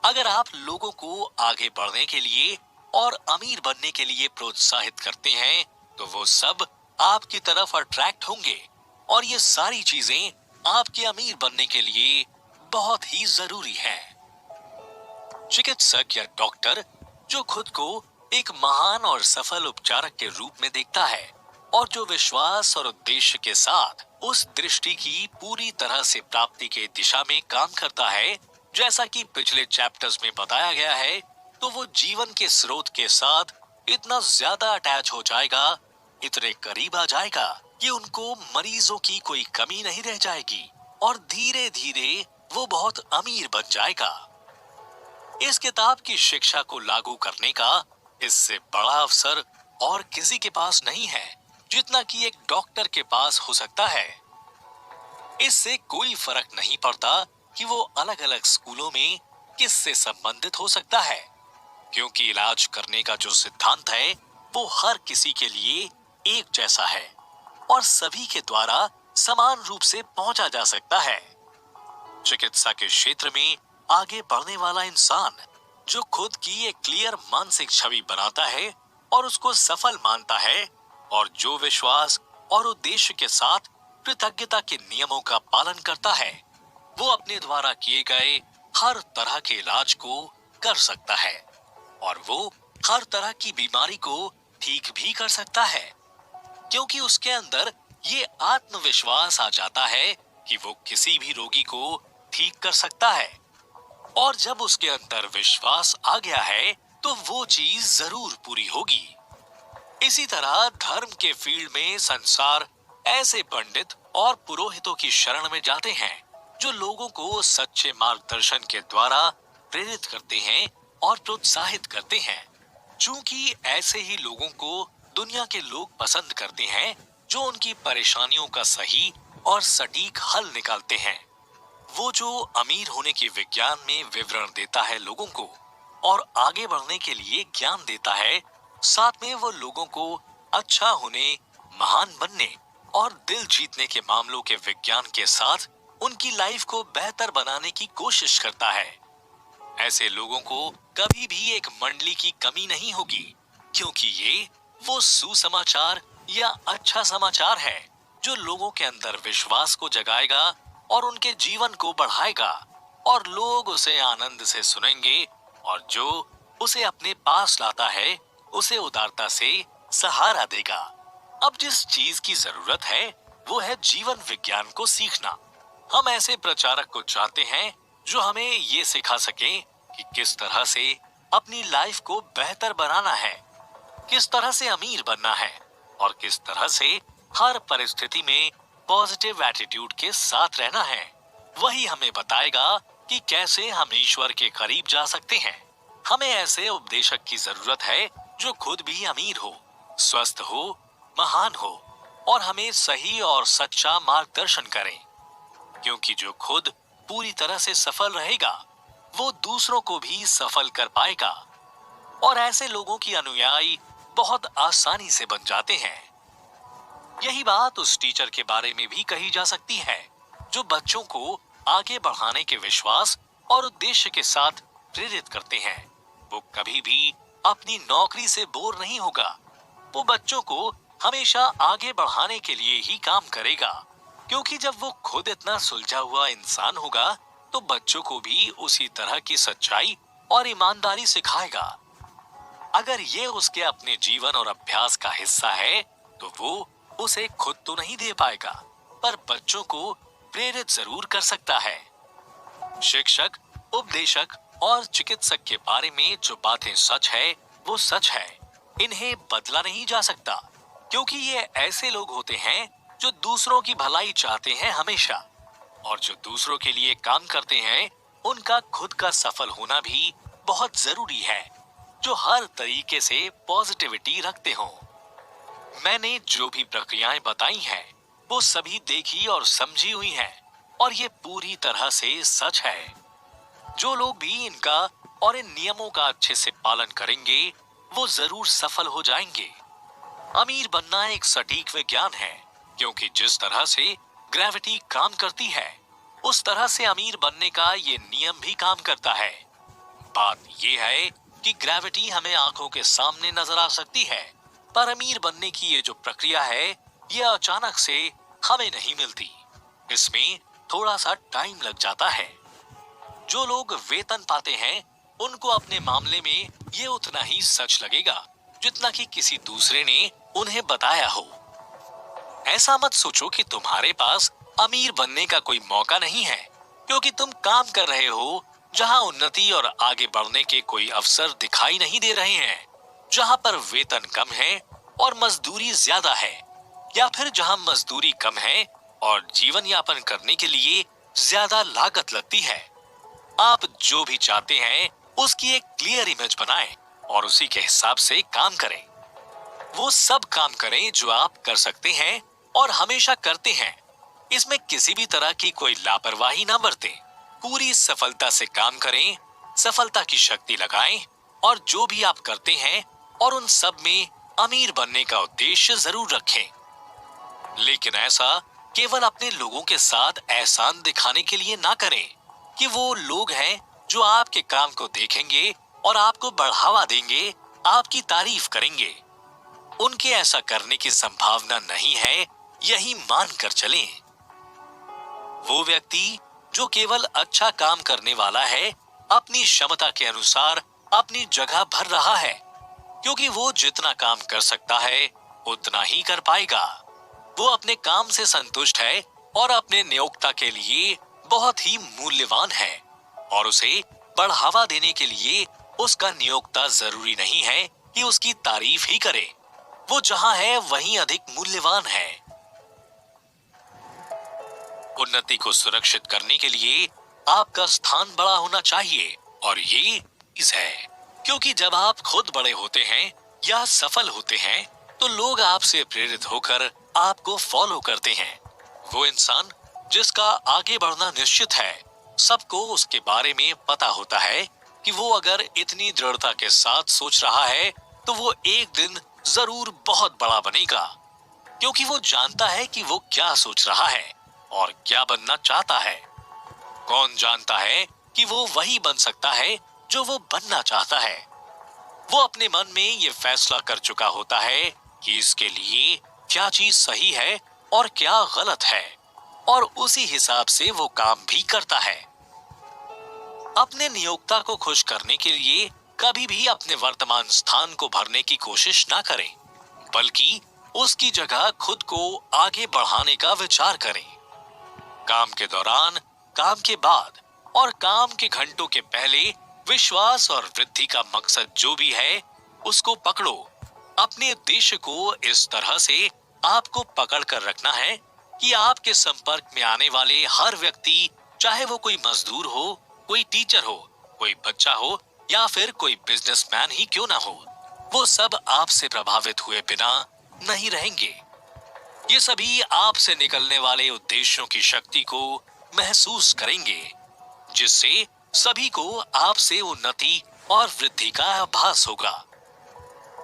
अगर आप लोगों को आगे बढ़ने के लिए और अमीर बनने के लिए प्रोत्साहित करते हैं तो वो सब आपकी तरफ अट्रैक्ट होंगे, और ये सारी चीजें आपके अमीर बनने के लिए बहुत ही जरूरी है। चिकित्सक या डॉक्टर जो खुद को एक महान और सफल उपचारक के रूप में देखता है और जो विश्वास और उद्देश्य के साथ उस दृष्टि की पूरी तरह से प्राप्ति के दिशा में काम करता है, जैसा कि पिछले चैप्टर्स में बताया गया है, तो वो जीवन के स्रोत के साथ इतना ज्यादा अटैच हो जाएगा, इतने करीब आ जाएगा कि उनको मरीजों की कोई कमी नहीं रह जाएगी और धीरे धीरे वो बहुत अमीर बन जाएगा। इस किताब की शिक्षा को लागू करने का इससे बड़ा अवसर और किसी के पास नहीं है जितना कि एक डॉक्टर के पास हो सकता है। इससे कोई फर्क नहीं पड़ता कि वो अलग अलग स्कूलों में किससे संबंधित हो सकता है, क्योंकि इलाज करने का जो सिद्धांत है वो हर किसी के लिए एक जैसा है और सभी के द्वारा समान रूप से पहुंचा जा सकता है। चिकित्सा के क्षेत्र में आगे बढ़ने वाला इंसान जो खुद की एक क्लियर मानसिक छवि बनाता है और उसको सफल मानता है, और जो विश्वास और उद्देश्य के साथ कृतज्ञता के नियमों का पालन करता है, वो अपने द्वारा किए गए हर तरह के इलाज को कर सकता है और वो हर तरह की बीमारी को ठीक भी कर सकता है, क्योंकि उसके अंदर ये आत्मविश्वास आ जाता है कि वो किसी भी रोगी को ठीक कर सकता है। और जब उसके अंदर विश्वास आ गया है तो वो चीज जरूर पूरी होगी। इसी तरह धर्म के फील्ड में संसार ऐसे पंडित और पुरोहितों की शरण में जाते हैं जो लोगों को सच्चे मार्गदर्शन के द्वारा प्रेरित करते हैं और प्रोत्साहित करते हैं। चूंकि ऐसे ही लोगों को दुनिया के लोग पसंद करते हैं जो उनकी परेशानियों का सही और सटीक हल निकालते हैं। वो जो अमीर होने के विज्ञान में विवरण देता है लोगों को और आगे बढ़ने के लिए ज्ञान देता है, साथ में वो लोगों को अच्छा होने, महान बनने और दिल जीतने के मामलों के विज्ञान के साथ उनकी लाइफ को बेहतर बनाने की कोशिश करता है। ऐसे लोगों को कभी भी एक मंडली की कमी नहीं होगी, क्योंकि ये वो सुसमाचार या अच्छा समाचार है जो लोगों के अंदर विश्वास को जगाएगा और उनके जीवन को बढ़ाएगा, और लोग उसे आनंद से सुनेंगे और जो उसे अपने पास लाता है उसे उदारता से सहारा देगा। अब जिस चीज की जरूरत है वो है जीवन विज्ञान को सीखना। हम ऐसे प्रचारक को चाहते हैं जो हमें ये सिखा सके कि किस तरह से अपनी लाइफ को बेहतर बनाना है, किस तरह से अमीर बनना है और किस तरह से हर परिस्थिति में पॉजिटिव एटीट्यूड के साथ रहना है। वही हमें बताएगा कि कैसे हम ईश्वर के करीब जा सकते हैं। हमें ऐसे उपदेशक की जरूरत है जो खुद भी अमीर हो, स्वस्थ हो, महान हो और हमें सही और सच्चा मार्गदर्शन करें, क्योंकि जो खुद पूरी तरह से सफल रहेगा वो दूसरों को भी सफल कर पाएगा। और ऐसे लोगों की अनुयायी बहुत आसानी से बन जाते हैं। यही बात उस टीचर के बारे में भी कही जा सकती है जो बच्चों को आगे बढ़ाने के विश्वास और उद्देश्य के साथ प्रेरित करते हैं। वो कभी भी अपनी नौकरी से बोर नहीं होगा। वो बच्चों को हमेशा आगे बढ़ाने के लिए ही काम करेगा, क्योंकि जब वो खुद इतना सुलझा हुआ इंसान होगा तो बच्चों को भी उसी तरह की सच्चाई और ईमानदारी सिखाएगा। अगर ये उसके अपने जीवन और अभ्यास का हिस्सा है तो वो उसे खुद तो नहीं दे पाएगा, पर बच्चों को प्रेरित जरूर कर सकता है। शिक्षक, उपदेशक और चिकित्सक के बारे में जो बातें सच है वो सच है। इन्हें बदला नहीं जा सकता, क्योंकि ये ऐसे लोग होते हैं जो दूसरों की भलाई चाहते हैं हमेशा, और जो दूसरों के लिए काम करते हैं उनका खुद का सफल होना भी बहुत जरूरी है, जो हर तरीके से पॉजिटिविटी रखते हों। मैंने जो भी प्रक्रियाएं बताई हैं वो सभी देखी और समझी हुई हैं, और ये पूरी तरह से सच है। जो लोग भी इनका और इन नियमों का अच्छे से पालन करेंगे वो जरूर सफल हो जाएंगे। अमीर बनना एक सटीक विज्ञान है, क्योंकि जिस तरह से ग्रेविटी काम करती है उस तरह से अमीर बनने का ये नियम भी काम करता है। बात ये है कि ग्रेविटी हमें आंखों के सामने नजर आ सकती है, पर अमीर बनने की ये जो प्रक्रिया है ये अचानक से हमें नहीं मिलती। इसमें थोड़ा सा टाइम लग जाता है। जो लोग वेतन पाते हैं उनको अपने मामले में ये उतना ही सच लगेगा जितना कि किसी दूसरे ने उन्हें बताया हो। ऐसा मत सोचो कि तुम्हारे पास अमीर बनने का कोई मौका नहीं है, क्योंकि तुम काम कर रहे हो जहां उन्नति और आगे बढ़ने के कोई अवसर दिखाई नहीं दे रहे हैं, जहां पर वेतन कम है और मजदूरी ज्यादा है, या फिर जहां मजदूरी कम है और जीवन यापन करने के लिए ज्यादा लागत लगती है। आप जो भी चाहते हैं उसकी एक क्लियर इमेज बनाएं और उसी के हिसाब से काम करें। वो सब काम करें जो आप कर सकते हैं और हमेशा करते हैं। इसमें किसी भी तरह की कोई लापरवाही ना बरतें। पूरी सफलता से काम करें, सफलता की शक्ति लगाएं और जो भी आप करते हैं और उन सब में अमीर बनने का उद्देश्य जरूर रखें। लेकिन ऐसा केवल अपने लोगों के साथ एहसान दिखाने के लिए ना करें कि वो लोग हैं जो आपके काम को देखेंगे और आपको बढ़ावा देंगे, आपकी तारीफ करेंगे। उनके ऐसा करने की संभावना नहीं है, यही मानकर चलें। वो व्यक्ति जो केवल अच्छा काम करने वाला है, अपनी क्षमता के अनुसार अपनी जगह भर रहा है, क्योंकि वो जितना काम कर सकता है उतना ही कर पाएगा। वो अपने काम से संतुष्ट है और अपने नियोक्ता के लिए बहुत ही मूल्यवान है और उसे बढ़ावा देने के लिए उसका नियोक्ता जरूरी नहीं है कि उसकी तारीफ ही करे। वो जहां है वहीं अधिक मूल्यवान है। उन्नति को सुरक्षित करने के लिए आपका स्थान बड़ा होना चाहिए और ये चीज है, क्योंकि जब आप खुद बड़े होते हैं या सफल होते हैं तो लोग आपसे प्रेरित होकर आपको फॉलो करते हैं। वो इंसान जिसका आगे बढ़ना निश्चित है, सबको उसके बारे में पता होता है कि वो अगर इतनी दृढ़ता के साथ सोच रहा है तो वो एक दिन जरूर बहुत बड़ा बनेगा, क्योंकि वो जानता है कि वो क्या सोच रहा है और क्या बनना चाहता है। कौन जानता है कि वो वही बन सकता है जो वो बनना चाहता है। वो अपने मन में ये फैसला कर चुका होता है कि इसके लिए क्या चीज सही है और क्या गलत है, और उसी हिसाब से वो काम भी करता है। अपने नियोक्ता को खुश करने के लिए कभी भी अपने वर्तमान स्थान को भरने की कोशिश ना करें, बल्कि उसकी जगह खुद को आगे बढ़ाने का विचार करें। काम के दौरान, काम के बाद और काम के घंटों के पहले विश्वास और वृद्धि का मकसद जो भी है उसको पकड़ो। अपने उद्देश्य को इस तरह से आपको पकड़ कर रखना है कि आपके संपर्क में आने वाले हर व्यक्ति, चाहे वो कोई मजदूर हो, कोई टीचर हो, कोई बच्चा हो या फिर कोई बिजनेसमैन ही क्यों ना हो, वो सब आपसे प्रभावित हुए बिना नहीं रहेंगे। ये सभी आपसे निकलने वाले उद्देश्यों की शक्ति को महसूस करेंगे, जिससे सभी को आपसे उन्नति और वृद्धि का आभास होगा।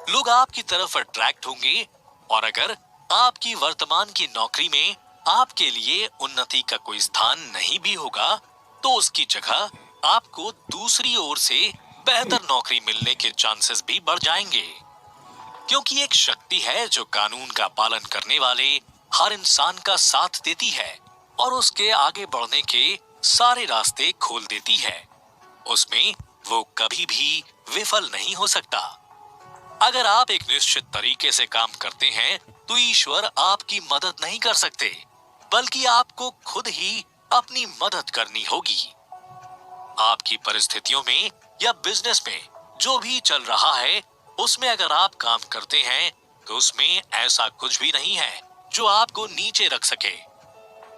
लोग आपकी तरफ अट्रैक्ट होंगे और अगर आपकी वर्तमान की नौकरी में आपके लिए उन्नति का कोई स्थान नहीं भी होगा तो उसकी जगह आपको दूसरी ओर से बेहतर नौकरी मिलने के चांसेस भी बढ़ जाएंगे, क्योंकि एक शक्ति है जो कानून का पालन करने वाले हर इंसान का साथ देती है और उसके आगे बढ़ने के सारे रास्ते खोल देती है। उसमें वो कभी भी विफल नहीं हो सकता। अगर आप एक निश्चित तरीके से काम करते हैं तो ईश्वर आपकी मदद नहीं कर सकते, बल्कि आपको खुद ही अपनी मदद करनी होगी। आपकी परिस्थितियों में या बिजनेस में जो भी चल रहा है उसमें अगर आप काम करते हैं तो उसमें ऐसा कुछ भी नहीं है जो आपको नीचे रख सके।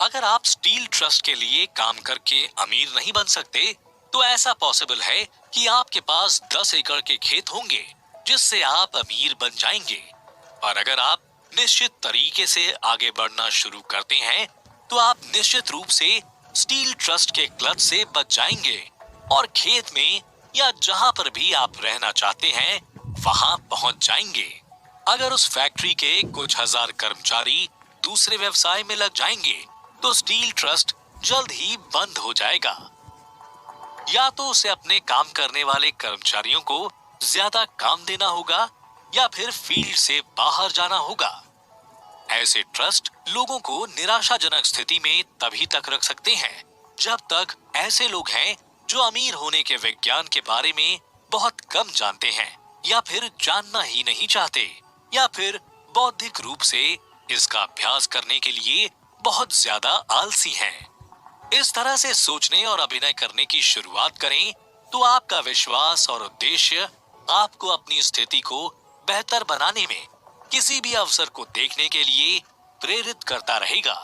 अगर आप स्टील ट्रस्ट के लिए काम करके अमीर नहीं बन सकते तो ऐसा पॉसिबल है कि आपके पास 10 एकड़ के खेत होंगे जिससे आप अमीर बन जाएंगे। और अगर आप निश्चित तरीके से आगे बढ़ना शुरू करते हैं तो आप निश्चित रूप से स्टील ट्रस्ट के क्लच से बच जाएंगे और खेत में या जहां पर भी आप रहना चाहते हैं वहां पहुंच जाएंगे। अगर उस फैक्ट्री के कुछ हजार कर्मचारी दूसरे व्यवसाय में लग जाएंगे तो स्टील ट्रस्ट जल्द ही बंद हो जाएगा। या तो उसे अपने काम करने वाले कर्मचारियों को ज्यादा काम देना होगा या फिर फील्ड से बाहर जाना होगा। ऐसे ट्रस्ट लोगों को निराशाजनक स्थिति में तभी तक रख सकते हैं जब तक ऐसे लोग हैं जो अमीर होने के विज्ञान के बारे में बहुत कम जानते हैं या फिर जानना ही नहीं चाहते या फिर बौद्धिक रूप से इसका अभ्यास करने के लिए बहुत ज्यादा आलसी हैं। इस तरह से सोचने और अभिनय करने की शुरुआत करें तो आपका विश्वास और उद्देश्य आपको अपनी स्थिति को बेहतर बनाने में किसी भी अवसर को देखने के लिए प्रेरित करता रहेगा।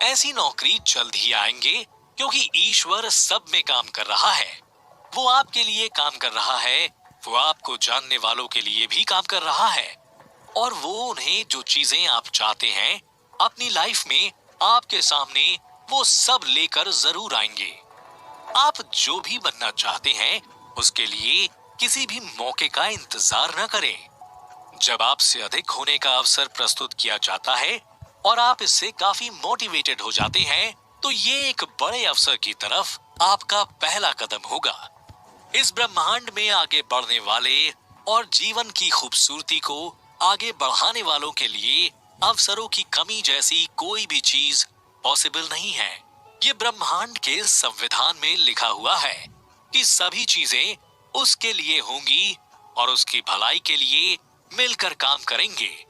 ऐसी नौकरी जल्द ही आएंगे क्योंकि ईश्वर सब में काम कर रहा है। वो आपके लिए काम कर रहा है, वो आपको जानने वालों के लिए भी काम कर रहा है, और वो उन्हें जो चीजें आप चाहते हैं अपनी लाइफ में आपके सामने, वो सब लेकर जरूर आएंगे। आप जो भी बनना चाहते हैं उसके लिए किसी भी मौके का इंतजार न करें। जब आपसे अधिक होने का अवसर प्रस्तुत किया जाता है और आप इससे काफी मोटिवेटेड हो जाते हैं, तो ये एक बड़े अवसर की तरफ आपका पहला कदम होगा। इस ब्रह्मांड में आगे बढ़ने वाले और जीवन की खूबसूरती को आगे बढ़ाने वालों के लिए अवसरों की कमी जैसी कोई भी चीज पॉसिबल नहीं है। ये ब्रह्मांड के संविधान में लिखा हुआ है कि सभी चीजें उसके लिए होंगी और उसकी भलाई के लिए मिलकर काम करेंगे,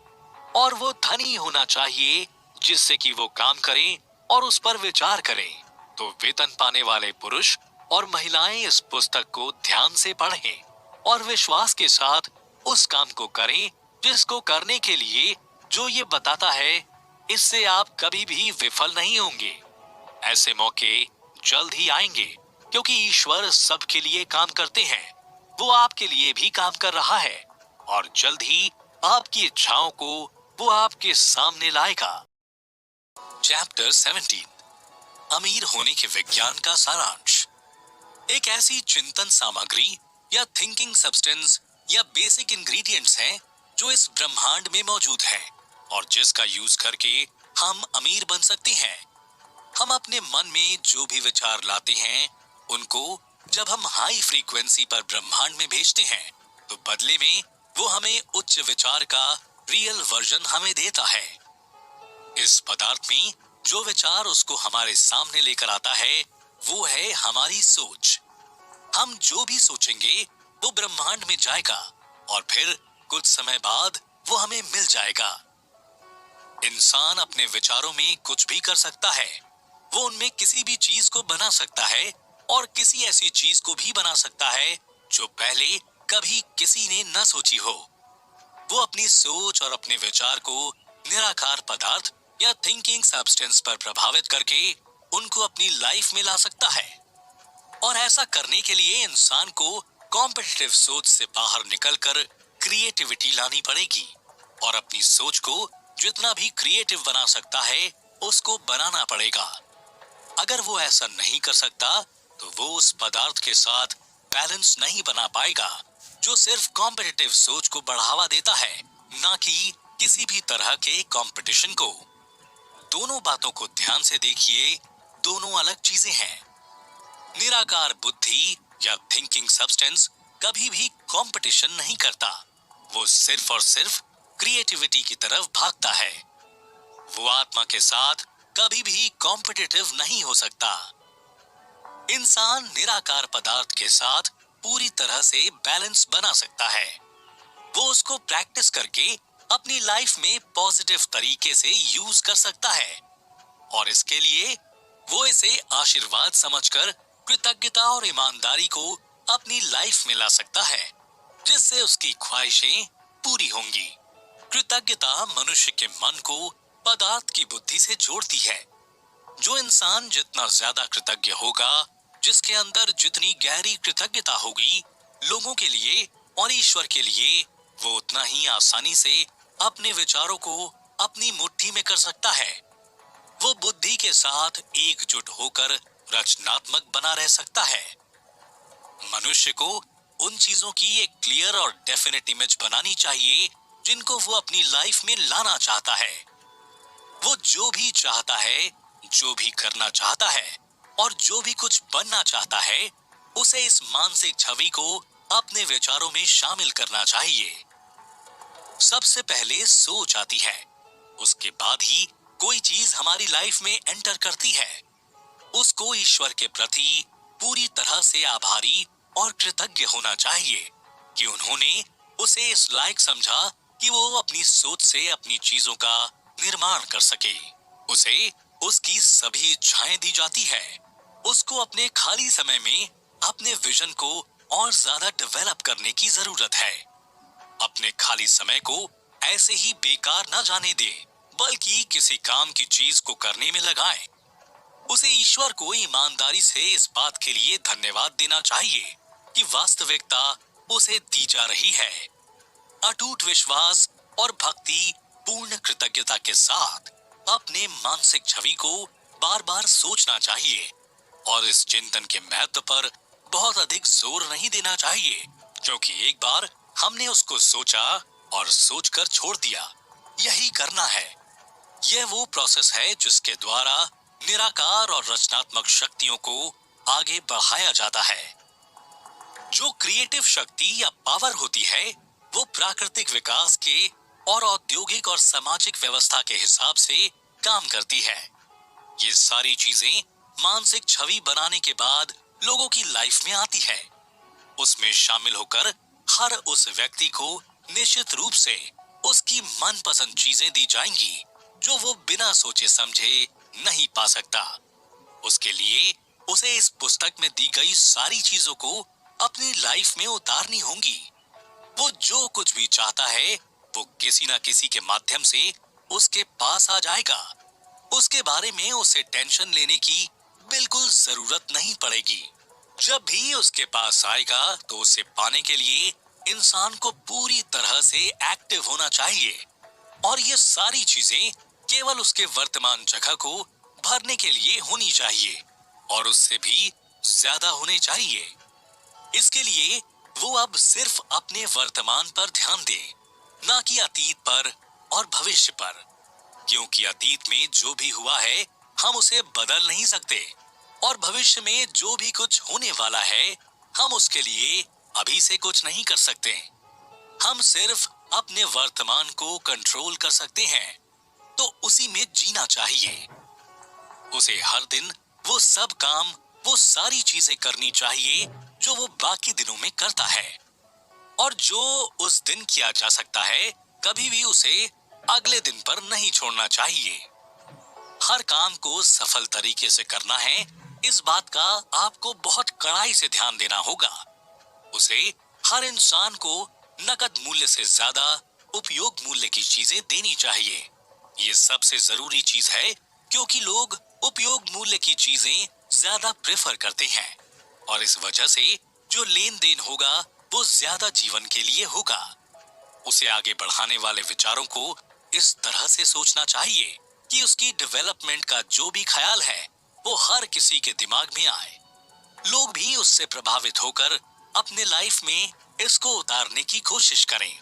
और वो धनी होना चाहिए जिससे कि वो काम करें और उस पर विचार करें। तो वेतन पाने वाले पुरुष और महिलाएं इस पुस्तक को ध्यान से पढ़ें और विश्वास के साथ उस काम को करें जिसको करने के लिए जो ये बताता है। इससे आप कभी भी विफल नहीं होंगे। ऐसे मौके जल्द ही आएंगे, क्योंकि ईश्वर सबके लिए काम करते हैं। वो आपके लिए भी काम कर रहा है और जल्द ही आपकी इच्छाओं को वो आपके सामने लाएगा। चैप्टर 17, अमीर होने के विज्ञान का सारांश। एक ऐसी चिंतन सामग्री या थिंकिंग सब्सटेंस या बेसिक इंग्रेडिएंट्स हैं जो इस ब्रह्मांड में मौजूद है और जिसका यूज करके हम अमीर बन सकते हैं। हम अपने मन में जो भी विचार लाते हैं उनको जब हम हाई फ्रीक्वेंसी पर ब्रह्मांड में भेजते हैं, तो बदले में वो हमें उच्च विचार का रियल वर्जन हमें देता है। इस पदार्थ में जो विचार उसको हमारे सामने लेकर आता है वो है हमारी सोच। हम जो भी सोचेंगे वो ब्रह्मांड में जाएगा और फिर कुछ समय बाद वो हमें मिल जाएगा। इंसान अपने विचारों में कुछ भी कर सकता है। वो उनमें किसी भी चीज को बना सकता है और किसी ऐसी चीज को भी बना सकता है जो पहले कभी किसी ने न सोची हो। वो अपनी सोच और अपने विचार को निराकार पदार्थ या थिंकिंग सब्सटेंस पर प्रभावित करके उनको अपनी लाइफ में ला सकता है। और ऐसा करने के लिए इंसान को कॉम्पिटिटिव सोच से बाहर निकलकर क्रिएटिविटी लानी पड़ेगी और अपनी सोच को जितना भी क्रिएटिव बना सकता है उसको बनाना पड़ेगा। अगर वो ऐसा नहीं कर सकता तो वो उस पदार्थ के साथ बैलेंस नहीं बना पाएगा जो सिर्फ कॉम्पिटिटिव सोच को बढ़ावा देता है, ना कि किसी भी तरह के कंपटीशन को। दोनों बातों को ध्यान से देखिए, दोनों अलग चीजें हैं। निराकार बुद्धि या थिंकिंग सब्सटेंस कभी भी कंपटीशन नहीं करता। वो सिर्फ और सिर्फ क्रिएटिविटी की तरफ भागता है। वो आत्मा के साथ कभी भी कॉम्पिटिटिव नहीं हो सकता। इंसान निराकार पदार्थ के साथ पूरी तरह से बैलेंस बना सकता है। वो उसको प्रैक्टिस करके अपनी लाइफ में पॉजिटिव तरीके से यूज कर सकता है और इसके लिए वो इसे आशीर्वाद समझकर कृतज्ञता और ईमानदारी को अपनी लाइफ में ला सकता है, जिससे उसकी ख्वाहिशें पूरी होंगी। कृतज्ञता मनुष्य के मन को पदार्थ की बुद्धि से जोड़ती है। जो इंसान जितना ज्यादा कृतज्ञ होगा, जिसके अंदर जितनी गहरी कृतज्ञता होगी लोगों के लिए और ईश्वर के लिए, वो उतना ही आसानी से अपने विचारों को अपनी मुट्ठी में कर सकता है। वो बुद्धि के साथ एकजुट होकर रचनात्मक बना रह सकता है। मनुष्य को उन चीजों की एक क्लियर और डेफिनेट इमेज बनानी चाहिए जिनको वो अपनी लाइफ में लाना चाहता है। वो जो भी चाहता है, जो भी करना चाहता है और जो भी कुछ बनना चाहता है, उसे इस मानसिक छवि को अपने विचारों में शामिल करना चाहिए। सबसे पहले सोच आती है, उसके बाद ही कोई चीज हमारी लाइफ में एंटर करती है। उसको ईश्वर के प्रति पूरी तरह से आभारी और कृतज्ञ होना चाहिए कि उन्होंने उसे इस लायक समझा कि वो अपनी सोच से अपनी चीजों का निर्माण कर सके। उसे उसकी सभी इच्छाएं दी जाती है। उसको अपने खाली समय में अपने विजन को और ज्यादा डेवलप करने की जरूरत है। अपने खाली समय को ऐसे ही बेकार न जाने दे, बल्कि किसी काम की चीज को करने में लगाए। उसे ईश्वर को ईमानदारी से इस बात के लिए धन्यवाद देना चाहिए कि वास्तविकता उसे दी जा रही है। अटूट विश्वास और भक्ति पूर्ण कृतज्ञता के साथ अपने मानसिक छवि को बार बार सोचना चाहिए और इस चिंतन के महत्व पर बहुत अधिक जोर नहीं देना चाहिए, क्योंकि एक बार हमने उसको सोचा और सोचकर छोड़ दिया, यही करना है। यह वो प्रोसेस है जिसके द्वारा निराकार और रचनात्मक शक्तियों को आगे बढ़ाया जाता है। जो क्रिएटिव शक्ति या पावर होती है वो प्राकृतिक विकास के और औद्योगिक और सामाजिक व्यवस्था के हिसाब से काम करती है। ये सारी चीजें मानसिक छवि बनाने के बाद लोगों की लाइफ में आती है। उसमें शामिल होकर हर उस व्यक्ति को निश्चित रूप से उसकी मनपसंद चीजें दी जाएंगी जो वो बिना सोचे समझे नहीं पा सकता। उसके लिए उसे इस पुस्तक में दी गई सारी चीजों को अपनी लाइफ में उतारनी होंगी। वो जो कुछ भी चाहता है वो किसी ना किसी के माध्यम से उसके पास आ जाएगा। उसके बारे में उसे टेंशन लेने की बिल्कुल जरूरत नहीं पड़ेगी। जब भी उसके पास आएगा तो उसे पाने के लिए इंसान को पूरी तरह से एक्टिव होना चाहिए और ये सारी चीजें केवल उसके वर्तमान जगह को भरने के लिए होनी चाहिए और उससे भी ज्यादा होने चाहिए। इसके लिए वो अब सिर्फ अपने वर्तमान पर ध्यान दे, ना कि अतीत पर और भविष्य पर, क्योंकि अतीत में जो भी हुआ है हम उसे बदल नहीं सकते और भविष्य में जो भी कुछ होने वाला है हम उसके लिए अभी से कुछ नहीं कर सकते। हम सिर्फ अपने वर्तमान को कंट्रोल कर सकते हैं, तो उसी में जीना चाहिए। उसे हर दिन वो सब काम, वो सारी चीजें करनी चाहिए जो वो बाकी दिनों में करता है, और जो उस दिन किया जा सकता है कभी भी उसे अगले दिन पर नहीं छोड़ना चाहिए। हर काम को सफल तरीके से करना है, इस बात का आपको बहुत कड़ाई से ध्यान देना होगा। उसे हर इंसान को नकद मूल्य से ज्यादा उपयोग मूल्य की चीजें देनी चाहिए। ये सबसे जरूरी चीज है, क्योंकि लोग उपयोग मूल्य की चीजें ज्यादा प्रेफर करते हैं और इस वजह से जो लेन देन होगा वो ज्यादा जीवन के लिए होगा। उसे आगे बढ़ाने वाले विचारों को इस तरह से सोचना चाहिए कि उसकी डेवलपमेंट का जो भी ख्याल है वो हर किसी के दिमाग में आए। लोग भी उससे प्रभावित होकर अपने लाइफ में इसको उतारने की कोशिश करें।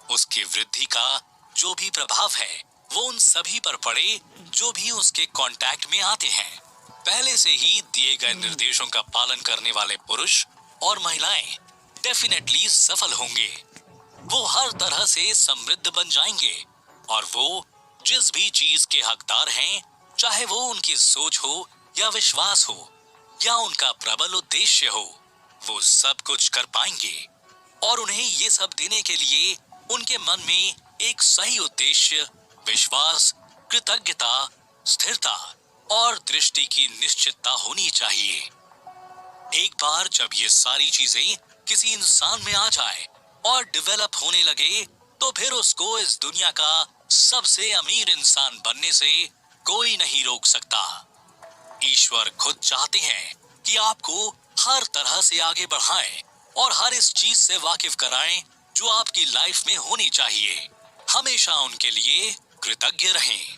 उसकी वृद्धि का जो भी प्रभाव है वो उन सभी पर पड़े जो भी उसके कांटेक्ट में आते हैं। पहले से ही दिए गए निर्देशों का पालन करने वाले पुरुष और महिलाएं डेफिनेटली सफल होंगे। वो हर तरह से समृद्ध बन जाएंगे और वो जिस भी चीज के हकदार हैं, चाहे वो उनकी सोच हो या विश्वास हो या उनका प्रबल उद्देश्य हो, वो सब कुछ कर पाएंगे। और उन्हें ये सब देने के लिए उनके मन में एक सही उद्देश्य, विश्वास, कृतज्ञता, स्थिरता और दृष्टि की निश्चितता होनी चाहिए। एक बार जब ये सारी चीजें किसी इंसान में आ जाए और डेवलप होने लगे तो फिर उसको इस दुनिया का सबसे अमीर इंसान बनने से कोई नहीं रोक सकता। ईश्वर खुद चाहते हैं कि आपको हर तरह से आगे बढ़ाएं और हर इस चीज से वाकिफ कराएं जो आपकी लाइफ में होनी चाहिए। हमेशा उनके लिए कृतज्ञ रहें।